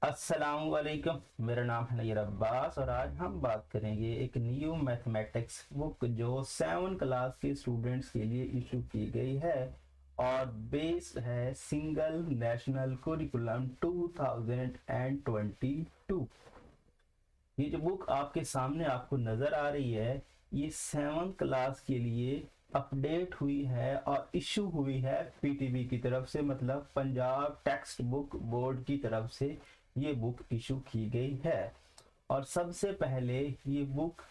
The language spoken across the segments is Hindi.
अस्सलाम वालेकुम। मेरा नाम है नैयर अब्बास और आज हम बात करेंगे एक न्यू मैथमेटिक्स बुक जो 7 क्लास के स्टूडेंट्स के लिए इशू की गई है और बेस्ड है सिंगल नेशनल कुरिकुलम 2022। ये जो बुक आपके सामने आपको नजर आ रही है, ये 7 क्लास के लिए अपडेट हुई है और इशू हुई है पीटीबी की तरफ से, मतलब पंजाब टेक्स्ट बुक बोर्ड की तरफ से ये बुक इशू की गई है। और सबसे पहले ये बुक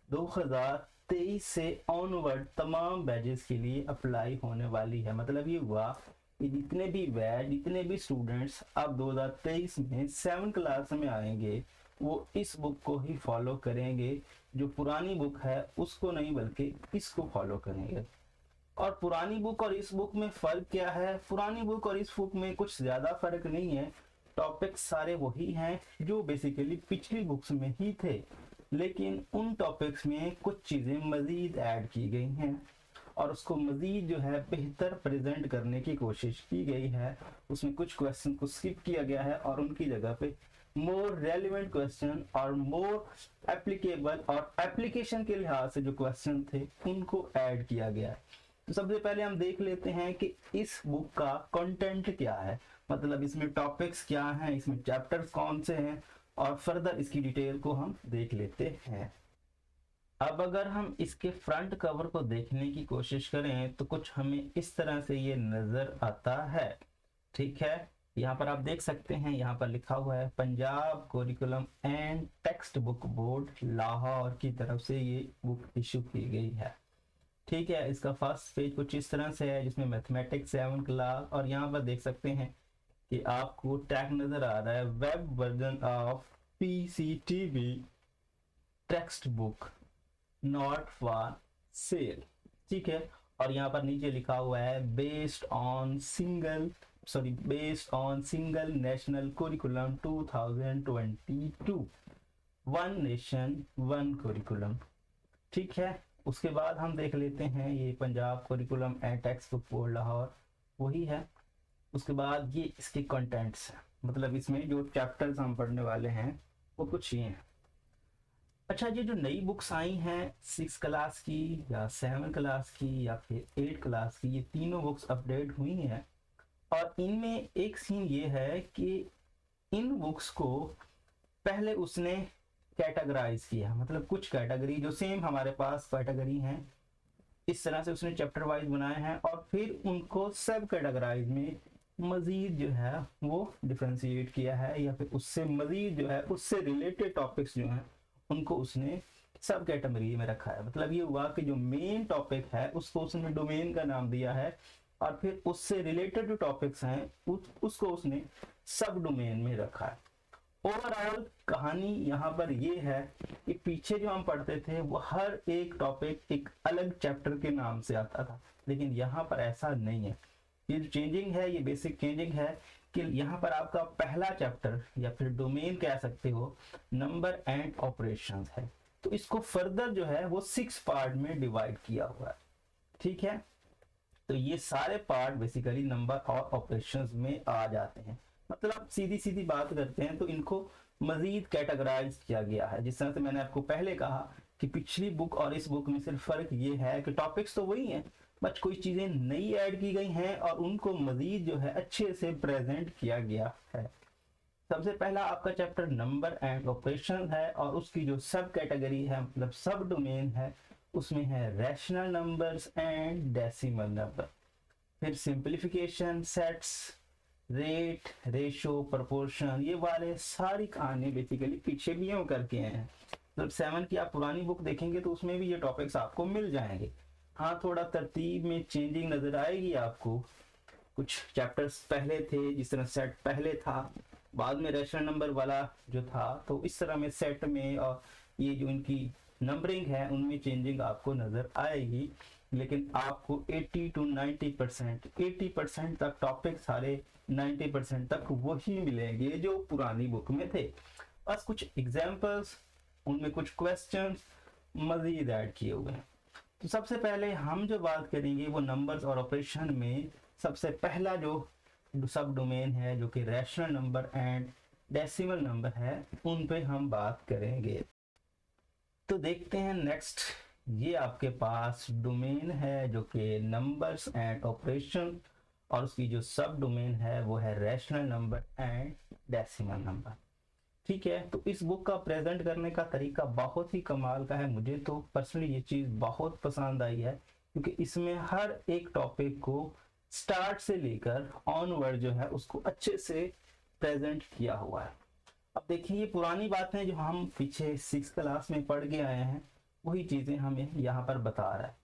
2023 से ऑनवर्ड तमाम बैचेस के लिए अप्लाई होने वाली है। मतलब ये हुआ कि जितने भी बैच, जितने भी स्टूडेंट्स अब 2023 में 7 क्लास में आएंगे वो इस बुक को ही फॉलो करेंगे। जो पुरानी बुक है उसको नहीं बल्कि इसको फॉलो करेंगे। और पुरानी बुक और इस बुक में फर्क क्या है? पुरानी बुक और इस बुक में कुछ ज्यादा फर्क नहीं है। टॉपिक्स सारे वही हैं जो बेसिकली पिछली बुक्स में ही थे, लेकिन उन टॉपिक्स में कुछ चीजें मजीद ऐड की गई हैं और उसको मजीद जो है बेहतर प्रेजेंट करने की कोशिश की गई है। उसमें कुछ क्वेश्चन को स्किप किया गया है और उनकी जगह पे मोर रेलिवेंट क्वेश्चन और मोर एप्लीकेबल और एप्लीकेशन के लिहाज से जो क्वेश्चन थे उनको ऐड किया गया है। तो सबसे पहले हम देख लेते हैं कि इस बुक का कंटेंट क्या है, मतलब इसमें टॉपिक्स क्या हैं, इसमें चैप्टर्स कौन से हैं, और फर्दर इसकी डिटेल को हम देख लेते हैं। अब अगर हम इसके फ्रंट कवर को देखने की कोशिश करें तो कुछ हमें इस तरह से ये नजर आता है। ठीक है, यहाँ पर आप देख सकते हैं, यहाँ पर लिखा हुआ है Punjab curriculum and textbook board Lahore की तरफ से ये बुक इशू की गई है। ठीक है, इसका फर्स्ट पेज कुछ इस तरह से है जिसमें मैथमेटिक्स 7 क्लास, और यहाँ पर देख सकते हैं कि आपको टैग नजर आ रहा है web version of PCTB textbook not for sale. ठीक है, और यहाँ पर नीचे लिखा हुआ है based on single national curriculum 2022, one nation one curriculum. ठीक है, उसके बाद हम देख लेते हैं ये Punjab curriculum and textbook board Lahore वही है। उसके बाद ये इसके कंटेंट्स हैं, मतलब इसमें जो चैप्टर्स हम पढ़ने वाले हैं वो कुछ ये हैं। अच्छा, ये जो नई बुक्स आई हैं 6 क्लास की या 7 क्लास की या फिर 8 क्लास की, ये तीनों बुक्स अपडेट हुई हैं और इनमें एक सीन ये है कि इन बुक्स को पहले उसने कैटेगराइज किया, मतलब कुछ कैटेगरी जो सेम हमारे पास कैटेगरी हैं इस तरह से उसने चैप्टर वाइज बनाए हैं और फिर उनको सब कैटेगराइज में मजीद जो है वो डिफ्रेंशिएट किया है, या फिर उससे मजीद जो है उससे रिलेटेड टॉपिक्स जो हैं उनको उसने सब कैटेगरी में रखा है। मतलब ये हुआ कि जो मेन टॉपिक है उसको उसने डोमेन का नाम दिया है और फिर उससे रिलेटेड जो टॉपिक्स हैं उसको उसने सब डोमेन में रखा है। ओवरऑल कहानी यहाँ पर ये है कि पीछे जो हम पढ़ते थे वो हर एक टॉपिक एक अलग चैप्टर के नाम से आता था, लेकिन यहाँ पर ऐसा नहीं है। ये जो चेंजिंग है, ये बेसिक चेंजिंग है कि यहाँ पर आपका पहला चैप्टर या फिर डोमेन कह सकते हो नंबर एंड ऑपरेशंस है, तो इसको फर्दर जो है वो 6 पार्ट में डिवाइड किया हुआ है। ठीक है, तो ये सारे पार्ट बेसिकली नंबर और ऑपरेशंस में आ जाते हैं। मतलब सीधी सीधी बात करते हैं तो इनको मजीद कैटेगराइज किया गया है। जिस तरह से मैंने आपको पहले कहा कि पिछली बुक और इस बुक में सिर्फ फर्क ये है कि टॉपिक्स तो वही हैं, बट कोई चीजें नई ऐड की गई हैं और उनको मजीद जो है अच्छे से प्रेजेंट किया गया है। सबसे पहला आपका चैप्टर नंबर एंड ऑपरेशन है और उसकी जो सब कैटेगरी है, मतलब सब डोमेन है, उसमें है rational numbers and decimal number. फिर simplification, sets, rate, ratio, proportion, ये वाले सारी कहानी बेसिकली पीछे भी हम करके आए हैं। मतलब 7 की आप पुरानी बुक देखेंगे तो उसमें भी ये टॉपिक्स आपको मिल जाएंगे। हाँ, थोड़ा तरतीब में चेंजिंग नजर आएगी आपको। कुछ चैप्टर्स पहले थे, जिस तरह सेट पहले था, बाद में रैशनल नंबर वाला जो था, तो इस तरह में सेट में और ये जो इनकी नंबरिंग है उनमें चेंजिंग आपको नजर आएगी। लेकिन आपको 80 to 90%, 80% तक टॉपिक सारे 90% तक वही मिलेंगे जो पुरानी बुक में थे। बस कुछ एग्जाम्पल्स, उनमें कुछ क्वेश्चंस मजीद ऐड किए हुए हैं। तो सबसे पहले हम जो बात करेंगे वो नंबर्स और ऑपरेशन में सबसे पहला जो सब डोमेन है जो कि rational number and decimal number है उन पे हम बात करेंगे। तो देखते हैं नेक्स्ट, ये आपके पास डोमेन है जो कि नंबर्स एंड ऑपरेशन, और उसकी जो सब डोमेन है वो है rational number and decimal number. ठीक है, तो इस बुक का प्रेजेंट करने का तरीका बहुत ही कमाल का है। मुझे तो पर्सनली ये चीज बहुत पसंद आई है, क्योंकि इसमें हर एक टॉपिक को स्टार्ट से लेकर ऑनवर्ड जो है उसको अच्छे से प्रेजेंट किया हुआ है। अब देखिए, ये पुरानी बातें जो हम पीछे 6 क्लास में पढ़ के आए हैं वही चीजें हमें यहाँ पर बता रहा है।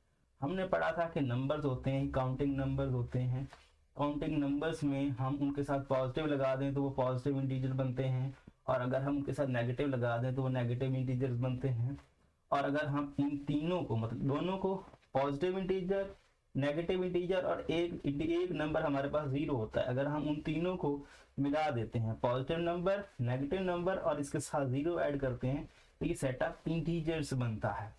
हमने पढ़ा था कि नंबर्स होते हैं, काउंटिंग नंबर्स होते हैं। काउंटिंग नंबर्स में हम उनके साथ पॉजिटिव लगा दें तो वो पॉजिटिव इंटीजर बनते हैं, और अगर हम उनके साथ नेगेटिव लगा दें तो वो नेगेटिव इंटीजर्स बनते हैं। और अगर हम इन तीनों को, मतलब दोनों को, पॉजिटिव इंटीजर, नेगेटिव इंटीजर और एक नंबर हमारे पास 0 होता है, अगर हम उन तीनों को मिला देते हैं, पॉजिटिव नंबर, नेगेटिव नंबर और इसके साथ 0 ऐड करते हैं, तो ये सेट ऑफ इंटीजर्स बनता है।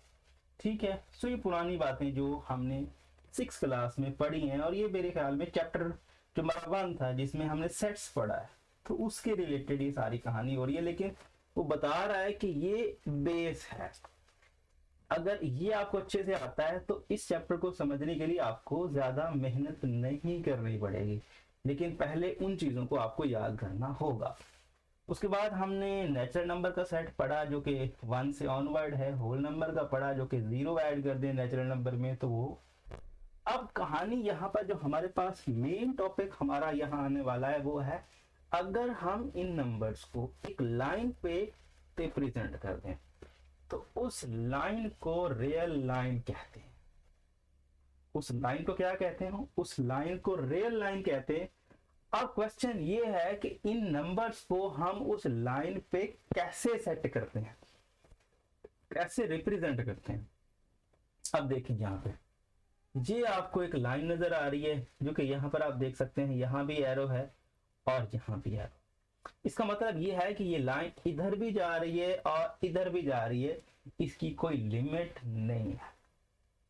ठीक है, सो ये पुरानी बातें जो हमने 6 क्लास में पढ़ी हैं, और ये मेरे ख्याल में चैप्टर जो हमारा 1 था जिसमें हमने सेट्स पढ़ा है, तो उसके रिलेटेड ये सारी कहानी हो रही है। लेकिन वो बता रहा है कि ये बेस है, अगर ये आपको अच्छे से आता है तो इस चैप्टर को समझने के लिए आपको ज्यादा मेहनत नहीं करनी पड़ेगी, लेकिन पहले उन चीजों को आपको याद करना होगा। उसके बाद हमने नेचुरल नंबर का सेट पढ़ा जो कि 1 से ऑनवर्ड है, होल नंबर का पढ़ा जो कि 0 ऐड कर दें नेचुरल नंबर में तो वो। अब कहानी यहाँ पर जो हमारे पास मेन टॉपिक हमारा यहाँ आने वाला है वो है, अगर हम इन नंबर्स को एक लाइन पे रिप्रेजेंट कर दें तो उस लाइन को रियल लाइन कहते हैं। उस लाइन को क्या कहते हैं? उस लाइन को रियल लाइन कहते हैं। अब क्वेश्चन ये है कि इन नंबर्स को हम उस लाइन पे कैसे सेट करते हैं, कैसे रिप्रेजेंट करते हैं। अब देखिए, यहाँ पे ये आपको एक लाइन नजर आ रही है जो कि यहाँ पर आप देख सकते हैं, यहाँ भी एरो है और यहाँ भी एरो। इसका मतलब ये है कि ये लाइन इधर भी जा रही है और इधर भी जा रही है, इसकी कोई लिमिट नहीं है।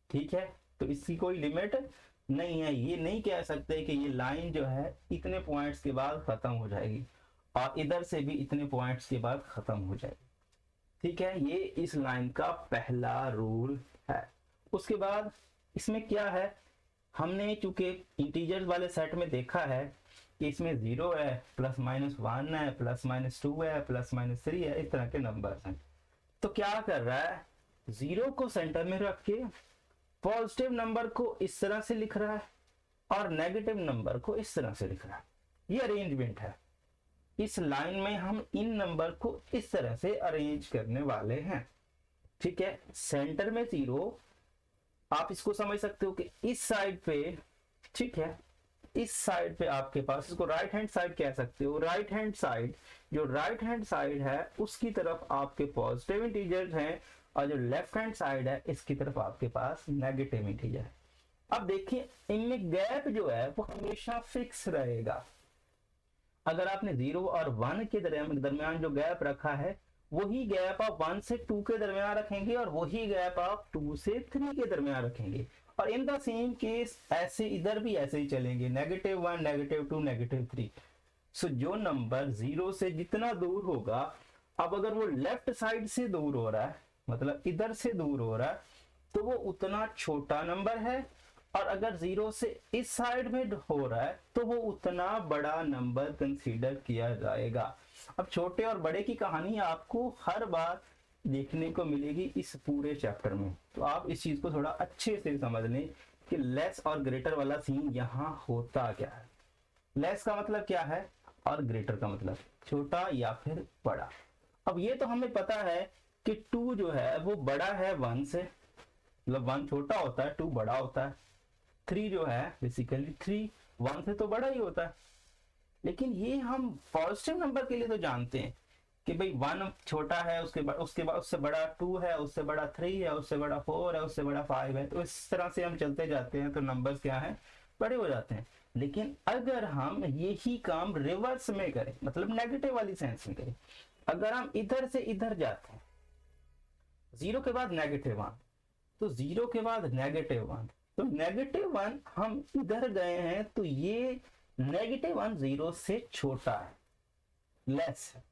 ठीक है, तो इसकी कोई लिमिट नहीं है। ये नहीं कह सकते कि ये लाइन जो है इतने पॉइंट्स के बाद खत्म हो जाएगी और इधर से भी इतने पॉइंट्स के बाद खत्म हो जाएगी। ठीक है, ये इस लाइन का पहला रूल है। उसके बाद इसमें क्या है, हमने चूंकि इंटीजर्स वाले सेट में देखा है कि इसमें 0 है, +-1 है, +-2 है, +-3 है, इस तरह के नंबर्स हैं। तो क्या कर रहा है, 0 को सेंटर में रख के पॉजिटिव नंबर को इस तरह से लिख रहा है और नेगेटिव नंबर को इस तरह से लिख रहा है। ये अरेंजमेंट है। इस लाइन में हम इन नंबर को इस तरह से अरेंज करने वाले हैं। ठीक है, सेंटर में 0, आप इसको समझ सकते हो कि इस साइड पे, ठीक है, इस साइड पे आपके पास, इसको राइट हैंड साइड कह सकते हो। राइट हैंड साइड, जो राइट हैंड साइड है उसकी तरफ आपके पॉजिटिव इंटीजर्स हैं और जो लेफ्ट हैंड साइड है इसकी तरफ आपके पास नेगेटिव इंटीजर है। अब देखिए, इनमें गैप जो है वो हमेशा फिक्स रहेगा। अगर आपने 0 और 1 के दरमियान जो गैप रखा है वही गैप आप 1 से 2 के दरमियान रखेंगे और वही गैप आप 2 से 3 के दरमियान रखेंगे। और इन द सेम केस ऐसे इधर भी ऐसे ही चलेंगे, -1, -2, -3। सो जो नंबर 0 से जितना दूर होगा, अब अगर वो लेफ्ट साइड से दूर हो रहा है, मतलब इधर से दूर हो रहा है, तो वो उतना छोटा नंबर है, और अगर 0 से इस साइड में हो रहा है तो वो उतना बड़ा नंबर कंसीडर किया जाएगा। अब छोटे और बड़े की कहानी आपको हर बार देखने को मिलेगी इस पूरे चैप्टर में, तो आप इस चीज को थोड़ा अच्छे से समझ लें कि लेस और ग्रेटर वाला सीन यहाँ होता क्या है। लेस का मतलब क्या है और ग्रेटर का मतलब छोटा या फिर बड़ा। अब ये तो हमें पता है कि 2 जो है वो बड़ा है 1 से, मतलब 1 छोटा होता है, 2 बड़ा होता है। 3 जो है बेसिकली 3 1 से तो बड़ा ही होता है। लेकिन ये हम पॉजिटिव नंबर के लिए तो जानते हैं कि भाई 1 छोटा है, उसके बाद उससे बड़ा 2 है, उससे बड़ा 3 है, उससे बड़ा 4 है, उससे बड़ा 5 है। तो इस तरह से हम चलते जाते हैं तो नंबर्स क्या है, बड़े हो जाते हैं। लेकिन अगर हम यही काम रिवर्स में करें, मतलब नेगेटिव वाली सेंस में करें, अगर हम इधर से इधर जाते हैं, 0 के बाद -1, तो 0 के बाद -1, तो -1 हम इधर गए हैं, तो ये -1 0 से छोटा है। लेस है।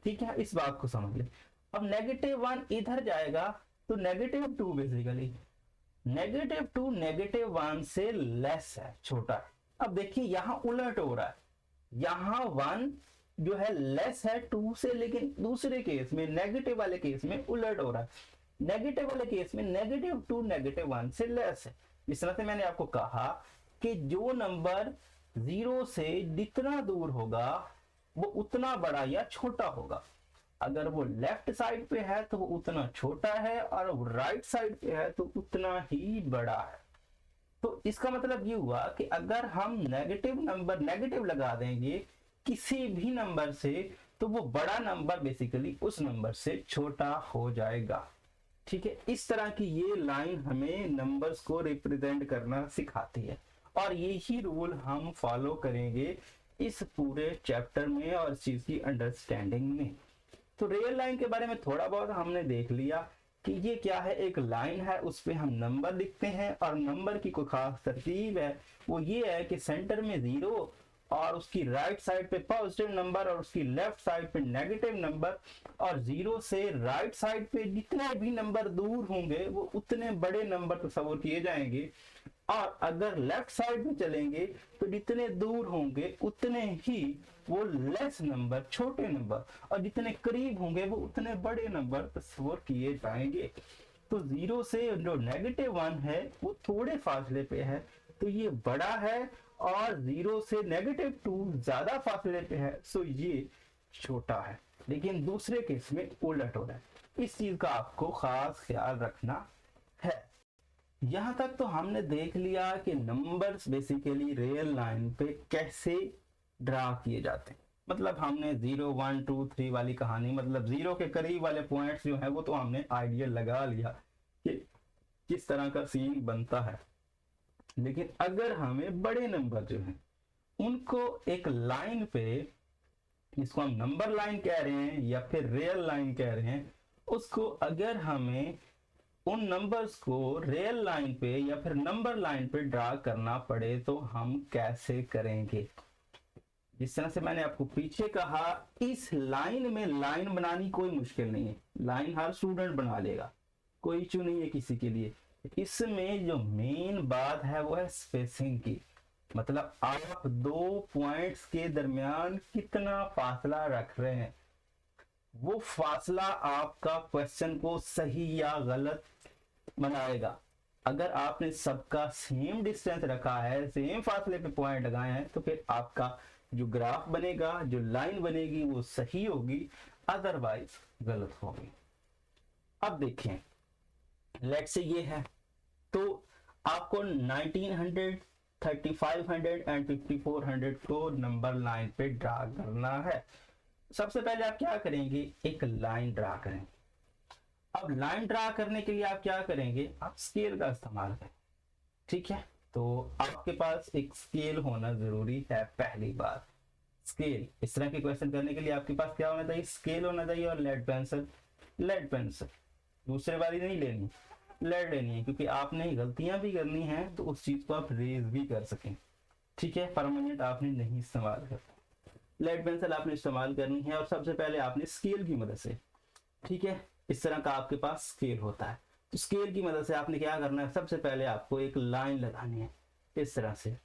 ठीक है, इस बात को समझ ले। अब -1 इधर जाएगा तो -2 बेसिकली, -2 -1 से लेस है, छोटा है। अब देखिए यहाँ उलट हो रहा है, यहाँ 1 जो है लेस है 2 से, लेकिन दूसरे केस में नेगेटिव वाले केस में उलट हो रहा है। नेगेटिव वाले केस में -2 -1 से लेस है। इस तरह से मैंने आपको कहा कि जो नंबर 0 से जितना दूर होगा वो उतना बड़ा या छोटा होगा। अगर वो लेफ्ट साइड पे है तो वो उतना छोटा है, और वो राइट साइड पे है तो उतना ही बड़ा है। तो इसका मतलब ये हुआ कि अगर हम नेगेटिव नंबर नेगेटिव लगा देंगे किसी भी नंबर से, तो वो बड़ा नंबर बेसिकली उस नंबर से छोटा हो जाएगा। ठीक है, इस तरह की ये लाइन हमें नंबर्स को रिप्रेजेंट करना सिखाती है, और यही रूल हम फॉलो करेंगे इस पूरे चैप्टर में और इस चीज की अंडरस्टैंडिंग में। तो रियल लाइन के बारे में थोड़ा बहुत हमने देख लिया कि ये क्या है, एक लाइन है, उस पे हम नंबर लिखते हैं, और नंबर की कोई खास तरतीब है, वो ये है कि सेंटर में 0 और उसकी राइट साइड पे पॉजिटिव नंबर और उसकी लेफ्ट साइड पे नेगेटिव नंबर, और 0 से राइट साइड पे जितने भी नंबर दूर होंगे वो उतने बड़े नंबर तस्वीर किए जाएंगे, और अगर लेफ्ट साइड में चलेंगे तो जितने दूर होंगे उतने ही वो लेस नंबर, छोटे नंबर, और जितने करीब होंगे वो उतने बड़े नंबर तस्वीर किए जाएंगे। तो 0 से जो -1 है वो थोड़े फासले पे है, तो ये बड़ा है, और 0 से -2 ज्यादा फासले पे है, सो ये छोटा है। लेकिन दूसरे केस में उलट हो रहा है, इस चीज का आपको खास ख्याल रखना है। यहां तक तो हमने देख लिया कि नंबर्स बेसिकली रियल लाइन पे कैसे ड्रा किए जाते हैं। मतलब हमने 0 1 2 3 वाली कहानी, मतलब 0 के करीब वाले पॉइंट्स जो है वो तो हमने आइडिया लगा लिया कि किस तरह का सीन बनता है। लेकिन अगर हमें बड़े नंबर जो हैं उनको एक लाइन पे, जिसको हम नंबर लाइन कह रहे हैं या फिर रियल लाइन कह रहे हैं, उसको अगर हमें उन नंबर्स को रियल लाइन पे या फिर नंबर लाइन पे ड्रा करना पड़े तो हम कैसे करेंगे। जिस तरह से मैंने आपको पीछे कहा, इस लाइन में लाइन बनानी कोई मुश्किल नहीं है, लाइन हर स्टूडेंट बना लेगा, कोई इशू नहीं है किसी के लिए। इसमें जो मेन बात है वो है स्पेसिंग की, मतलब आप दो पॉइंट्स के दरमियान कितना फासला रख रहे हैं, वो फासला आपका क्वेश्चन को सही या गलत बनाएगा। अगर आपने सबका सेम डिस्टेंस रखा है, सेम फासले पे पॉइंट लगाए हैं, तो फिर आपका जो ग्राफ बनेगा, जो लाइन बनेगी वो सही होगी, अदरवाइज गलत होगी। अब देखें, लेट्स से ये है, तो आपको 1900, 3500 एंड 5400 को नंबर लाइन पे ड्रा करना है। सबसे पहले आप क्या करेंगे, एक लाइन ड्रा करें। अब लाइन ड्रा करने के लिए आप क्या करेंगे, आप स्केल का इस्तेमाल करें। ठीक है, तो आपके पास एक स्केल होना जरूरी है। पहली बात, स्केल, इस तरह के क्वेश्चन करने के लिए आपके पास क्या होना चाहिए, स्केल होना चाहिए, और लेड पेंसिल। लेड पेंसिल दूसरे वाली नहीं लेनी, लेड लेनी है, क्योंकि आपने गलतियां भी करनी है तो उस चीज को आप रेज भी कर सकें। ठीक है, परमानेंट आपने नहीं इस्तेमाल करना, लेड पेंसिल आपने इस्तेमाल करनी है। और सबसे पहले आपने स्केल की मदद से, ठीक है, इस तरह का आपके पास स्केल होता है, तो स्केल की मदद से आपने क्या करना है, सबसे पहले आपको एक लाइन लगानी है इस तरह से।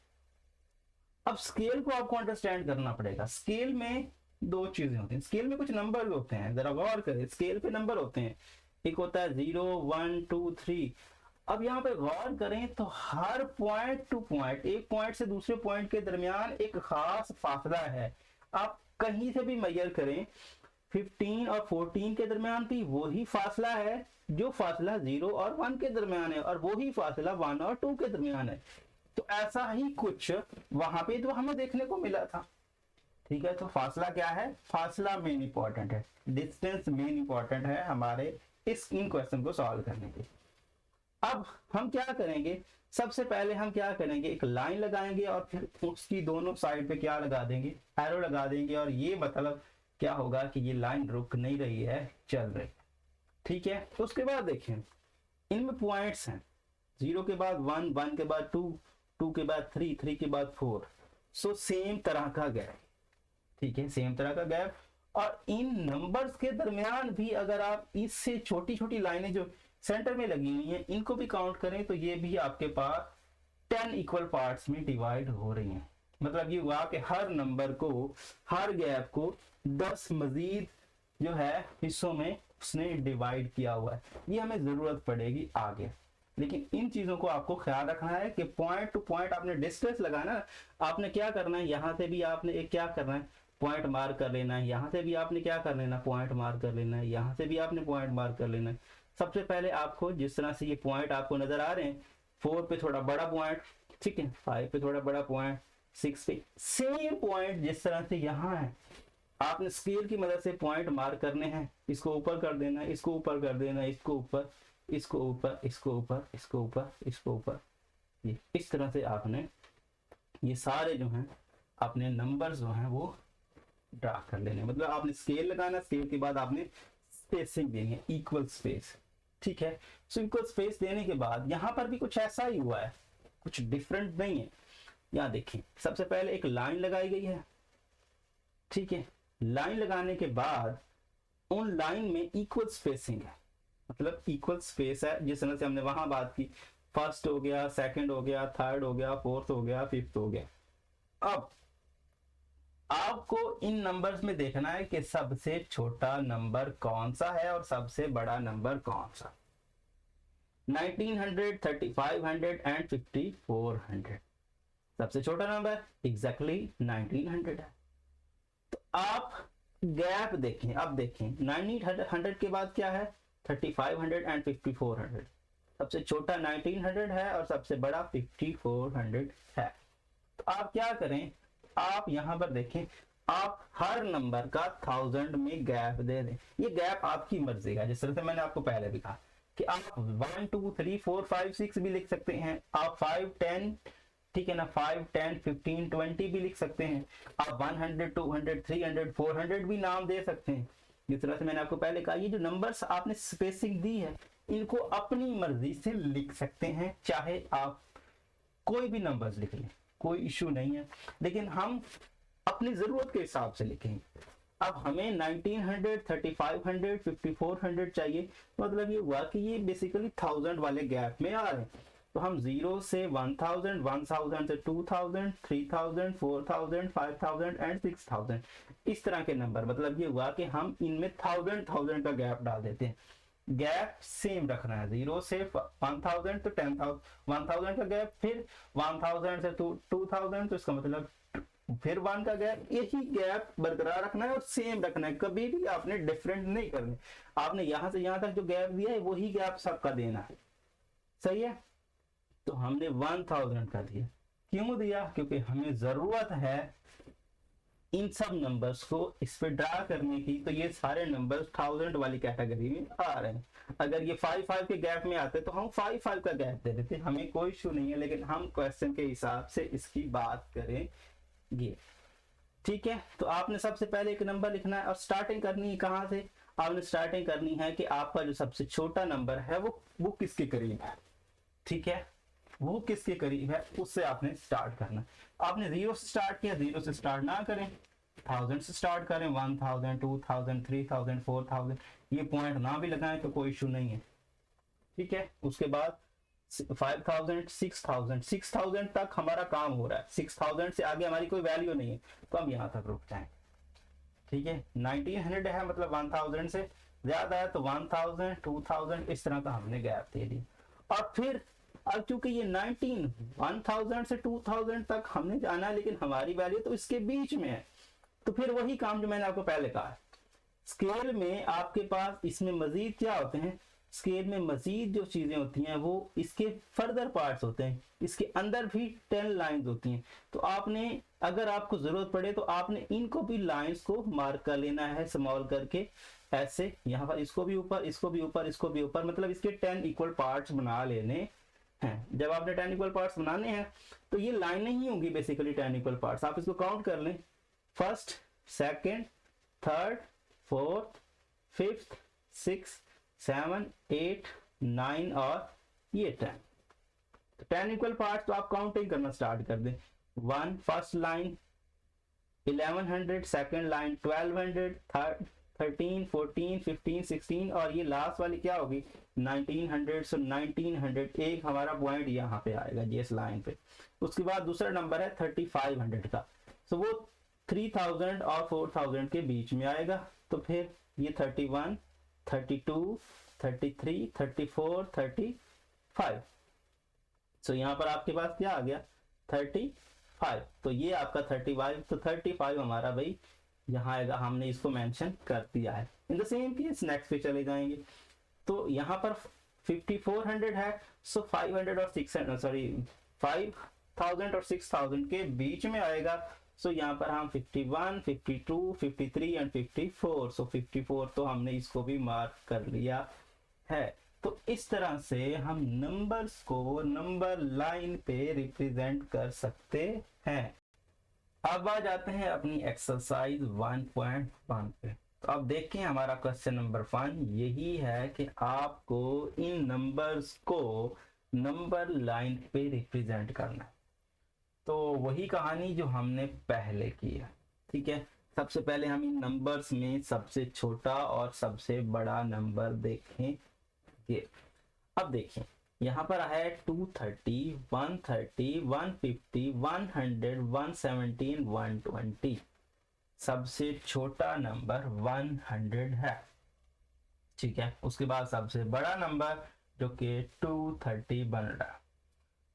अब स्केल को आपको अंडरस्टैंड करना पड़ेगा। स्केल में दो चीजें होती हैं, स्केल में कुछ नंबर होते हैं, जरा गौर करें, स्केल पे नंबर होते हैं, एक होता है 0 1 2 3। अब यहाँ पे गौर करें तो हर पॉइंट टू पॉइंट, एक पॉइंट से दूसरे पॉइंट के दरमियान एक खास फासला है। आप कहीं से भी मेजर करें, 15 और 14 के दरमियान भी वही फासला है जो फासला 0 और 1 के दरमियान है, और वही फासला 1 और 2 के दरमियान है। तो ऐसा ही कुछ वहां पे तो हमें देखने को मिला था। ठीक है, तो फासला क्या है, फासला मेन इंपॉर्टेंट है, डिस्टेंस मेन इंपॉर्टेंट है हमारे इन क्वेश्चन को सॉल्व करने के। अब हम क्या करेंगे, सबसे पहले हम क्या करेंगे, एक लाइन लगाएंगे और फिर उसकी दोनों साइड पे क्या लगा देंगे, एरो लगा देंगे, और ये मतलब क्या होगा कि ये लाइन रुक नहीं रही है, चल रही। ठीक है, तो उसके बाद देखें, इनमें पॉइंट्स हैं, 0 के बाद 1, 1 के बाद 2, 2 के बाद 3, 3 के बाद 4। सो सेम तरह का गैप, ठीक है, सेम तरह का गैप, और इन नंबर्स के दरमियान भी अगर आप इससे छोटी छोटी लाइनें जो सेंटर में लगी हुई हैं इनको भी काउंट करें तो ये भी आपके पास 10 इक्वल पार्ट्स में डिवाइड हो रही हैं। मतलब ये हुआ कि हर नंबर को, हर गैप को 10 मजीद जो है हिस्सों में उसने डिवाइड किया हुआ है। ये हमें जरूरत पड़ेगी आगे, लेकिन इन चीजों को आपको ख्याल रखना है कि पॉइंट टू पॉइंट आपने डिस्टेंस लगाना। आपने क्या करना है, यहाँ से भी आपने एक क्या करना है, पॉइंट मार्क कर लेना है, यहाँ से भी आपने क्या कर लेना, पॉइंट मार्क कर लेना है, यहाँ से भी आपने पॉइंट मार्क कर लेना है। सबसे पहले आपको जिस तरह से ये पॉइंट आपको नजर आ रहे हैं, 4 पे थोड़ा बड़ा पॉइंट, ठीक है, 5 पे थोड़ा बड़ा पॉइंट, 6 पे सेम पॉइंट जिस तरह से यहाँ है, आपने स्केल की मदद से पॉइंट मार्क करने हैं। इसको ऊपर कर देना है, इसको ऊपर कर देना है, इसको ऊपर, इसको ऊपर, इसको ऊपर, इसको ऊपर, इसको ऊपर, ये इस तरह से आपने ये सारे जो हैं अपने नंबर्स जो हैं वो ड्रा कर लेने। मतलब आपने स्केल लगाना, स्केल के बाद आपने स्पेसिंग देनी है, इक्वल स्पेस, ठीक है। सो इक्वल स्पेस देने के बाद यहाँ पर भी कुछ ऐसा ही हुआ है, कुछ डिफरेंट नहीं है। यहाँ देखिए सबसे पहले एक लाइन लगाई गई है, ठीक है। लाइन लगाने के बाद उन लाइन में इक्वल स्पेसिंग है, मतलब इक्वल स्पेस है। जिस तरह से हमने वहां बात की, फर्स्ट हो गया, सेकंड हो गया, थर्ड हो गया, फोर्थ हो गया, फिफ्थ हो गया। अब आपको इन नंबर्स में देखना है कि सबसे छोटा नंबर कौन सा है और सबसे बड़ा नंबर कौन सा। 1900, 3500 एंड 5400 सबसे छोटा नंबर एग्जैक्टली 1900 है। तो आप गैप देखें, अब देखें 1900 के बाद क्या है, 3500 एंड 5400। सबसे छोटा 1900 है और सबसे बड़ा 5400 है। तो आप क्या करें, आप यहां पर देखें, आप हर नंबर का 1000 में गैप दे दें। ये गैप आपकी मर्जी का, जिस तरह से मैंने आपको पहले भी कहा कि आप 1 2 3 4 5 6 भी लिख सकते हैं, आप 5 10, ठीक है ना, 5 10 15 20 भी लिख सकते हैं, आप 100 200 300 400 भी नाम दे सकते हैं। जिस तरह से मैंने आपको पहले कहा, ये जो नंबर्स आपने स्पेसिंग दी है इनको अपनी मर्जी से लिख सकते हैं, चाहे आप कोई भी नंबर्स लिख लें, कोई इशू नहीं है, लेकिन हम अपनी जरूरत के हिसाब से लिखेंगे। अब हमें 1900 3500 5400 चाहिए, मतलब ये हुआ कि ये बेसिकली 1000 वाले गैप में आ रहे हैं। तो हम 0 से 1000, 1000 से 2000, 3000, 4000, 5000 एंड 6000 इस तरह के नंबर, मतलब ये हुआ कि हम इनमें 1000 का गैप डाल देते हैं। गैप सेम रखना है, 0 से 1000 तो 10,000, 1000 का गैप, फिर 1000 से 2000 तो इसका मतलब फिर 1 का गैप, यही गैप बरकरार रखना है और सेम रखना है, कभी भी आपने डिफरेंट नहीं करने। आपने यहां से यहां तक जो गैप दिया है वही गैप सबका देना है, सही है। तो हमने 1000 का दिया, क्यों दिया, क्योंकि हमें जरूरत है इन सब नंबर्स को इस पे ड्रा करने की। तो ये सारे नंबर्स 1000 वाली कैटेगरी में आ रहे हैं। अगर ये 5 के गैप में आते तो हम 5 का गैप दे देते, हमें कोई इशू नहीं है, लेकिन हम क्वेश्चन के हिसाब से इसकी बात करेंगे, ठीक है। तो आपने सबसे पहले एक नंबर लिखना है और स्टार्टिंग करनी है कहां से, आपने स्टार्टिंग करनी है कि आपका जो सबसे छोटा नंबर है वो किसके करीब है, ठीक है, वो किसके करीब है उससे आपने स्टार्ट करना। आपने 0 से स्टार्ट किया, 0 से स्टार्ट ना करें, 1000 से स्टार्ट करें, 1000 2000 3000 4000, ये पॉइंट ना भी लगाएं तो कोई इशू नहीं है, ठीक है। उसके बाद 5000 6000 तक हमारा काम हो रहा है, 6000 से आगे हमारी कोई वैल्यू नहीं है, तो हम यहां तक रुक जाएं, ठीक है। 1900 है, मतलब 1000 से ज्यादा है तो 1000 2000 इस तरह का हमने गैप दे दिया। और फिर अब चूंकि ये 1000 से 2000 तक हमने जाना है, लेकिन हमारी वैल्यू तो इसके बीच में है, तो फिर वही काम जो मैंने आपको पहले कहा है, स्केल में आपके पास इसमें मजीद क्या होते हैं, स्केल में मजीद जो चीजें होती हैं वो इसके फर्दर पार्ट्स होते हैं, इसके अंदर भी 10 लाइंस होती हैं। तो आपने, अगर आपको जरूरत पड़े तो आपने इनको भी लाइंस को मार्क कर लेना है स्मॉल करके, ऐसे यहाँ पर इसको भी ऊपर, इसको भी ऊपर, इसको भी ऊपर, मतलब इसके 10 इक्वल पार्ट्स बना लेने हैं। जब आपने 10 इक्वल पार्ट्स बनाने हैं तो ये लाइनें ही होंगी बेसिकली 10 इक्वल पार्ट्स, आप इसको काउंट कर लें, first second third fourth fifth 6 7 8 9 और ये 10। तो 10 इक्वल पार्ट्स तो आप काउंटिंग करना स्टार्ट कर दें। 1 first line, 1100, second line 1200, third 13, 14, 15, 16 और ये लास्ट वाली क्या होगी 1900। सो 1900 एक हमारा पॉइंट यहाँ पे आएगा जी इस लाइन पे। उसके बाद दूसरा नंबर है 3500 का, सो वो 3000 और 4000 के बीच में आएगा। तो फिर ये 31, 32, 33, 34, 35। सो यहाँ पर आपके पास क्या आ गया 35। तो ये आपका 35, तो 35 हमारा भाई यहाँ आएगा, हमने इसको मेंशन कर दिया है। In the same case next पे चले जाएंगे, तो यहाँ पर 5400 है, सो 500 और 600 सॉरी 5000 और 6000 के बीच में आएगा। सो यहाँ पर हम 51, 52, 53 एंड 54, सो 54 तो हमने इसको भी मार्क कर लिया है। तो इस तरह से हम नंबर्स को नंबर लाइन पे रिप्रेजेंट कर सकते हैं। अब आ जाते हैं अपनी एक्सरसाइज 1.1 पे। तो अब देखें हमारा क्वेश्चन नंबर 1 यही है कि आपको इन नंबर्स को नंबर लाइन पे रिप्रेजेंट करना है। तो वही कहानी जो हमने पहले की है, ठीक है। सबसे पहले हम इन नंबर्स में सबसे छोटा और सबसे बड़ा नंबर देखेंगे। अब देखें यहाँ पर है 230, 130, 150, 100, 117, 120। सबसे छोटा नंबर 100 है, ठीक है। उसके बाद सबसे बड़ा नंबर जो कि 230 बन रहा है।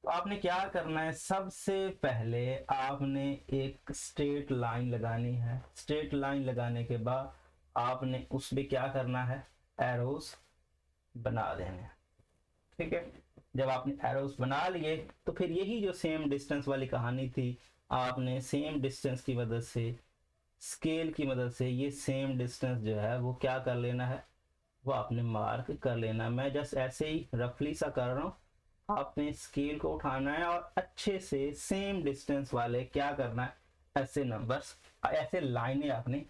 तो आपने क्या करना है, सबसे पहले आपने एक स्ट्रेट लाइन लगानी है। स्ट्रेट लाइन लगाने के बाद आपने उस पे क्या करना है, एरोस बना देने हैं, ठीक है। जब आपने एरोस बना लिए तो फिर यही जो सेम डिस्टेंस वाली कहानी थी, आपने सेम डिस्टेंस की मदद से स्केल की मदद से ये सेम डिस्टेंस जो है वो क्या कर लेना है, वो आपने मार्क कर लेना। मैं जस्ट ऐसे ही रफली सा कर रहा हूँ, आपने स्केल को उठाना है और अच्छे से सेम डिस्टेंस वाले क्या करना है, ऐसे नंबर्स ऐसे लाइनें आपने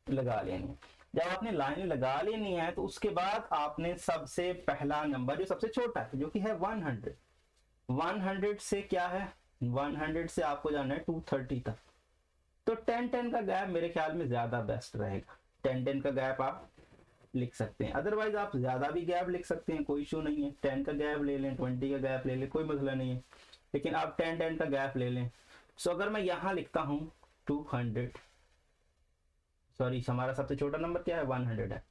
लगा लेनी है। जब आपने लाइन लगा लेनी है तो उसके बाद आपने सबसे पहला नंबर जो सबसे छोटा है जो कि है 100, 100 से क्या है 100 से आपको जाना है 230 तक। तो 10-10 का गैप मेरे ख्याल में ज्यादा बेस्ट रहेगा। 10-10 का गैप आप लिख सकते हैं, अदरवाइज आप ज्यादा भी गैप लिख सकते हैं, कोई इशू नहीं है। 10 का गैप ले लें, 20 का गैप ले लें, कोई मसला नहीं है, लेकिन आप 10-10 का गैप ले लें। सो अगर मैं यहां लिखता हूं 200, सॉरी हमारा सबसे छोटा नंबर क्या है 100 है,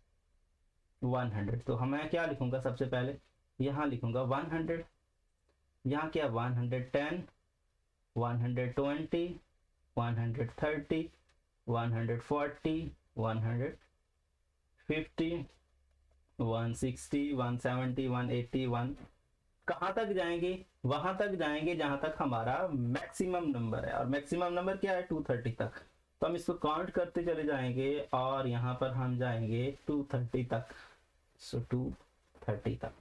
100। तो मैं क्या लिखूंगा, सबसे पहले यहां लिखूंगा 100, यहाँ क्या 110, 120, 130, 140, 150, 160, 170, 180, कहाँ तक जाएंगे, वहां तक जाएंगे जहां तक हमारा मैक्सिमम नंबर है, और मैक्सिमम नंबर क्या है 230 तक। तो हम इसको काउंट करते चले जाएंगे और यहाँ पर हम जाएंगे 230 तक। सो 230 तक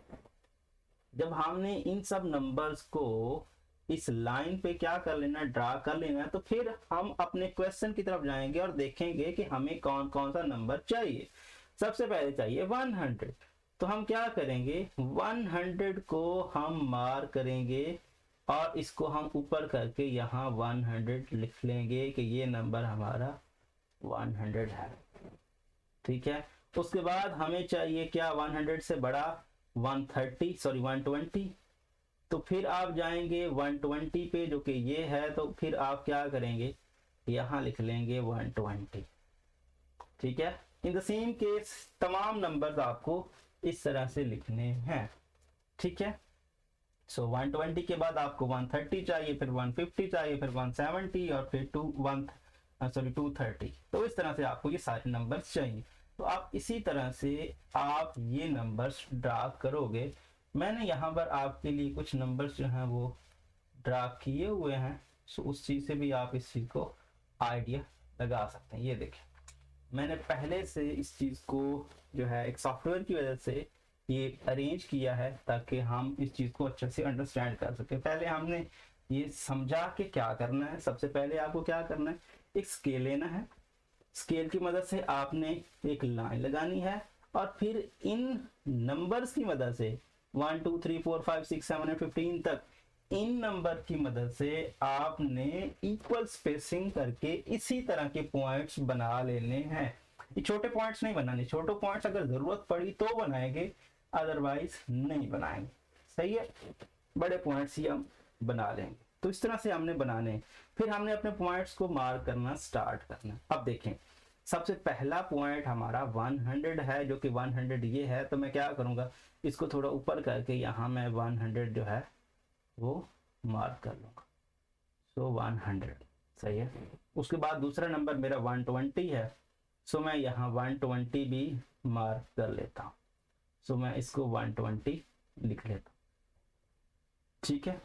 जब हमने इन सब नंबर्स को इस लाइन पे क्या कर लेना, ड्रा कर लेना, तो फिर हम अपने क्वेश्चन की तरफ जाएंगे और देखेंगे कि हमें कौन कौन सा नंबर चाहिए। सबसे पहले चाहिए 100, तो हम क्या करेंगे 100 को हम मार्क करेंगे और इसको हम ऊपर करके यहाँ 100 लिख लेंगे कि ये नंबर हमारा 100 है, ठीक है। उसके बाद हमें चाहिए क्या 100 से बड़ा 120, तो फिर आप जाएंगे 120 पे जो कि ये है, तो फिर आप क्या करेंगे यहाँ लिख लेंगे 120, ठीक है। इन द सेम केस तमाम नंबर्स आपको इस तरह से लिखने हैं, ठीक है। सो 120 के बाद आपको 130 चाहिए, फिर 150 चाहिए, फिर 170 और फिर 230। तो इस तरह से आपको ये सारे नंबर्स चाहिए। तो आप इसी तरह से आप ये नंबर्स ड्रा करोगे। मैंने यहाँ पर आपके लिए कुछ नंबर्स जो हैं वो ड्रा किए हुए हैं, सो उस चीज़ से भी आप इस चीज़ को आइडिया लगा सकते हैं। ये देखें, मैंने पहले से इस चीज़ को जो है एक सॉफ्टवेयर की वजह से ये अरेंज किया है ताकि हम इस चीज़ को अच्छे से अंडरस्टैंड कर सके। पहले हमने ये समझा कि क्या करना है। सबसे पहले आपको क्या करना है, एक स्केल लेना है। स्केल की मदद से आपने एक लाइन लगानी है और फिर इन नंबर्स की मदद से 1 2 3 4 5 6 7 8 15 तक इन नंबर की मदद से आपने इक्वल स्पेसिंग करके इसी तरह के पॉइंट्स बना लेने हैं। ये छोटे पॉइंट्स नहीं बनाने, छोटे पॉइंट्स अगर जरूरत पड़ी तो बनाएंगे, अदरवाइज नहीं बनाएंगे। सही है, बड़े पॉइंट्स ही हम बना लेंगे। तो इस तरह से हमने बनाने, फिर हमने अपने पॉइंट्स को मार्क करना स्टार्ट करना। अब देखें, सबसे पहला पॉइंट हमारा 100 है, जो कि 100 ये है। तो मैं क्या करूंगा, इसको थोड़ा ऊपर करके यहाँ मैं 100 जो है वो मार्क कर लूंगा। सो 100 सही है। उसके बाद दूसरा नंबर मेरा 120 है, सो मैं यहाँ 120 भी मार्क कर लेता हूँ। सो मैं इसको 120 लिख लेता हूँ, ठीक है।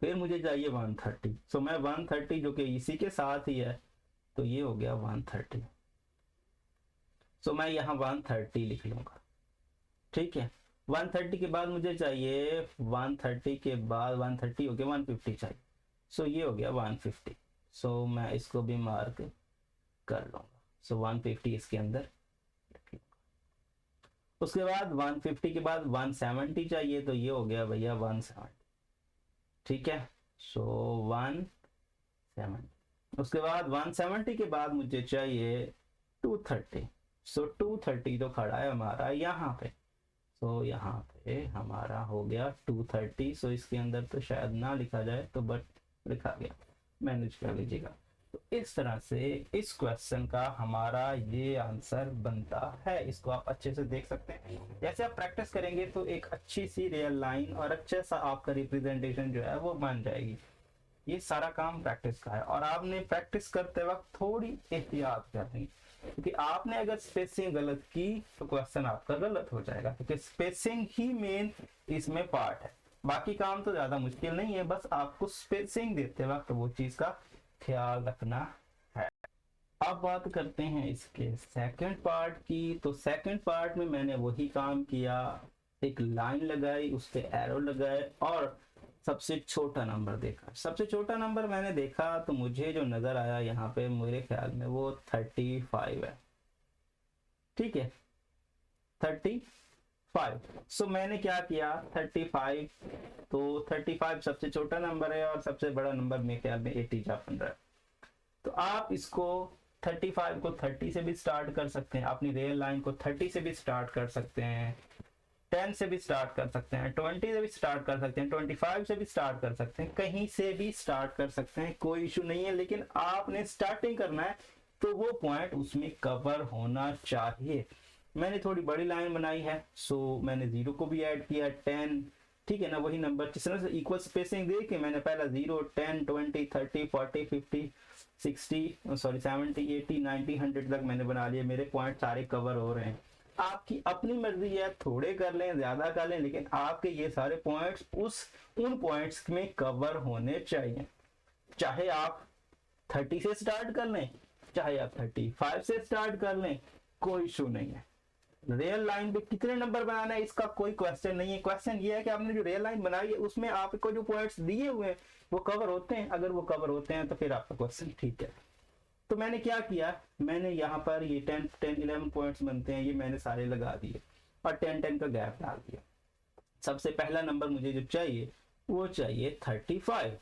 फिर मुझे चाहिए 130, सो मैं 130 जो कि इसी के साथ ही है, तो ये हो गया 130। सो मैं यहाँ 130 लिख लूंगा, ठीक है। 130 के बाद मुझे चाहिए 130 के बाद 130 हो गया 150 चाहिए, सो ये हो गया 150। सो मैं इसको भी मार्क कर लूंगा। सो 150 इसके अंदर रख लूंगा। उसके बाद 150 के बाद 170 चाहिए, तो ये हो गया भैया 170, ठीक है। सो 170। उसके बाद 170 के बाद मुझे चाहिए 230। सो 230 तो खड़ा है हमारा यहाँ पे, सो यहाँ पे हमारा हो गया 230। सो इसके अंदर तो शायद ना लिखा जाए, तो बट लिखा गया, मैनेज कर लीजिएगा। तो इस तरह से इस क्वेश्चन का हमारा ये आंसर बनता है। इसको आप अच्छे से देख सकते हैं। जैसे आप प्रैक्टिस करेंगे तो एक अच्छी सी रियल लाइन और अच्छा सा आपका रिप्रेजेंटेशन जो है वो बन जाएगी। ये सारा काम प्रैक्टिस का है, और आपने प्रैक्टिस करते वक्त थोड़ी एहतियात करनी, क्योंकि आपने अगर स्पेसिंग गलत की तो क्वेश्चन आपका गलत हो जाएगा, क्योंकि स्पेसिंग ही मेन इसमें पार्ट है। बाकी काम तो ज्यादा मुश्किल नहीं है, बस आपको स्पेसिंग देते वक्त वो चीज का ख्याल रखना है। अब बात करते हैं इसके सेकंड पार्ट की। तो सेकंड पार्ट में मैंने वही काम किया, एक लाइन लगाई, उस पे एरो लगाए और सबसे छोटा नंबर देखा। सबसे छोटा नंबर मैंने देखा तो मुझे जो नजर आया यहाँ पे, मेरे ख्याल में वो 35 है, ठीक है, 35। सो मैंने क्या किया, 35, तो 35 सबसे छोटा नंबर है और सबसे बड़ा नंबर मेरे ख्याल में 80 या 15। तो आप इसको 35 को 30 से भी स्टार्ट कर सकते हैं, अपनी रियल लाइन को 30 से भी स्टार्ट कर सकते हैं, 10 से भी स्टार्ट कर सकते हैं, 20 से भी स्टार्ट कर सकते हैं, 25 से भी स्टार्ट कर सकते हैं, कहीं से भी स्टार्ट कर सकते हैं, कोई इशू नहीं है। लेकिन आपने स्टार्टिंग करना है तो वो पॉइंट उसमें कवर होना चाहिए। मैंने थोड़ी बड़ी लाइन बनाई है, सो मैंने 0 को भी ऐड किया, 10, ठीक है ना, वही नंबर जिस तरह से इक्वल स्पेसिंग दे के मैंने पहला 0, 10, 20, 30, 40, 50, 60, सॉरी 70, 80, 90, 100 तक मैंने बना लिया। मेरे पॉइंट सारे कवर हो रहे हैं। आपकी अपनी मर्जी है, थोड़े कर लें, ज्यादा कर लें, लेकिन आपके ये सारे पॉइंट्स उन पॉइंट्स में कवर होने चाहिए। चाहे आप 30 से स्टार्ट कर लें, चाहे आप 35 से स्टार्ट कर लें, कोई इशू नहीं है। रियल लाइन पे कितने नंबर बनाना है इसका कोई क्वेश्चन नहीं है। क्वेश्चन ये है कि आपने जो रियल लाइन बनाई है उसमें आपको जो पॉइंट्स दिए हुए हैं वो कवर होते हैं। अगर वो कवर होते हैं तो फिर आपका क्वेश्चन ठीक है। तो मैंने क्या किया, मैंने यहाँ पर ये 10, 11 पॉइंट्स बनते हैं, ये मैंने सारे लगा दिए और 10 का गैप डाल दिया। सबसे पहला नंबर मुझे जो चाहिए वो चाहिए 35,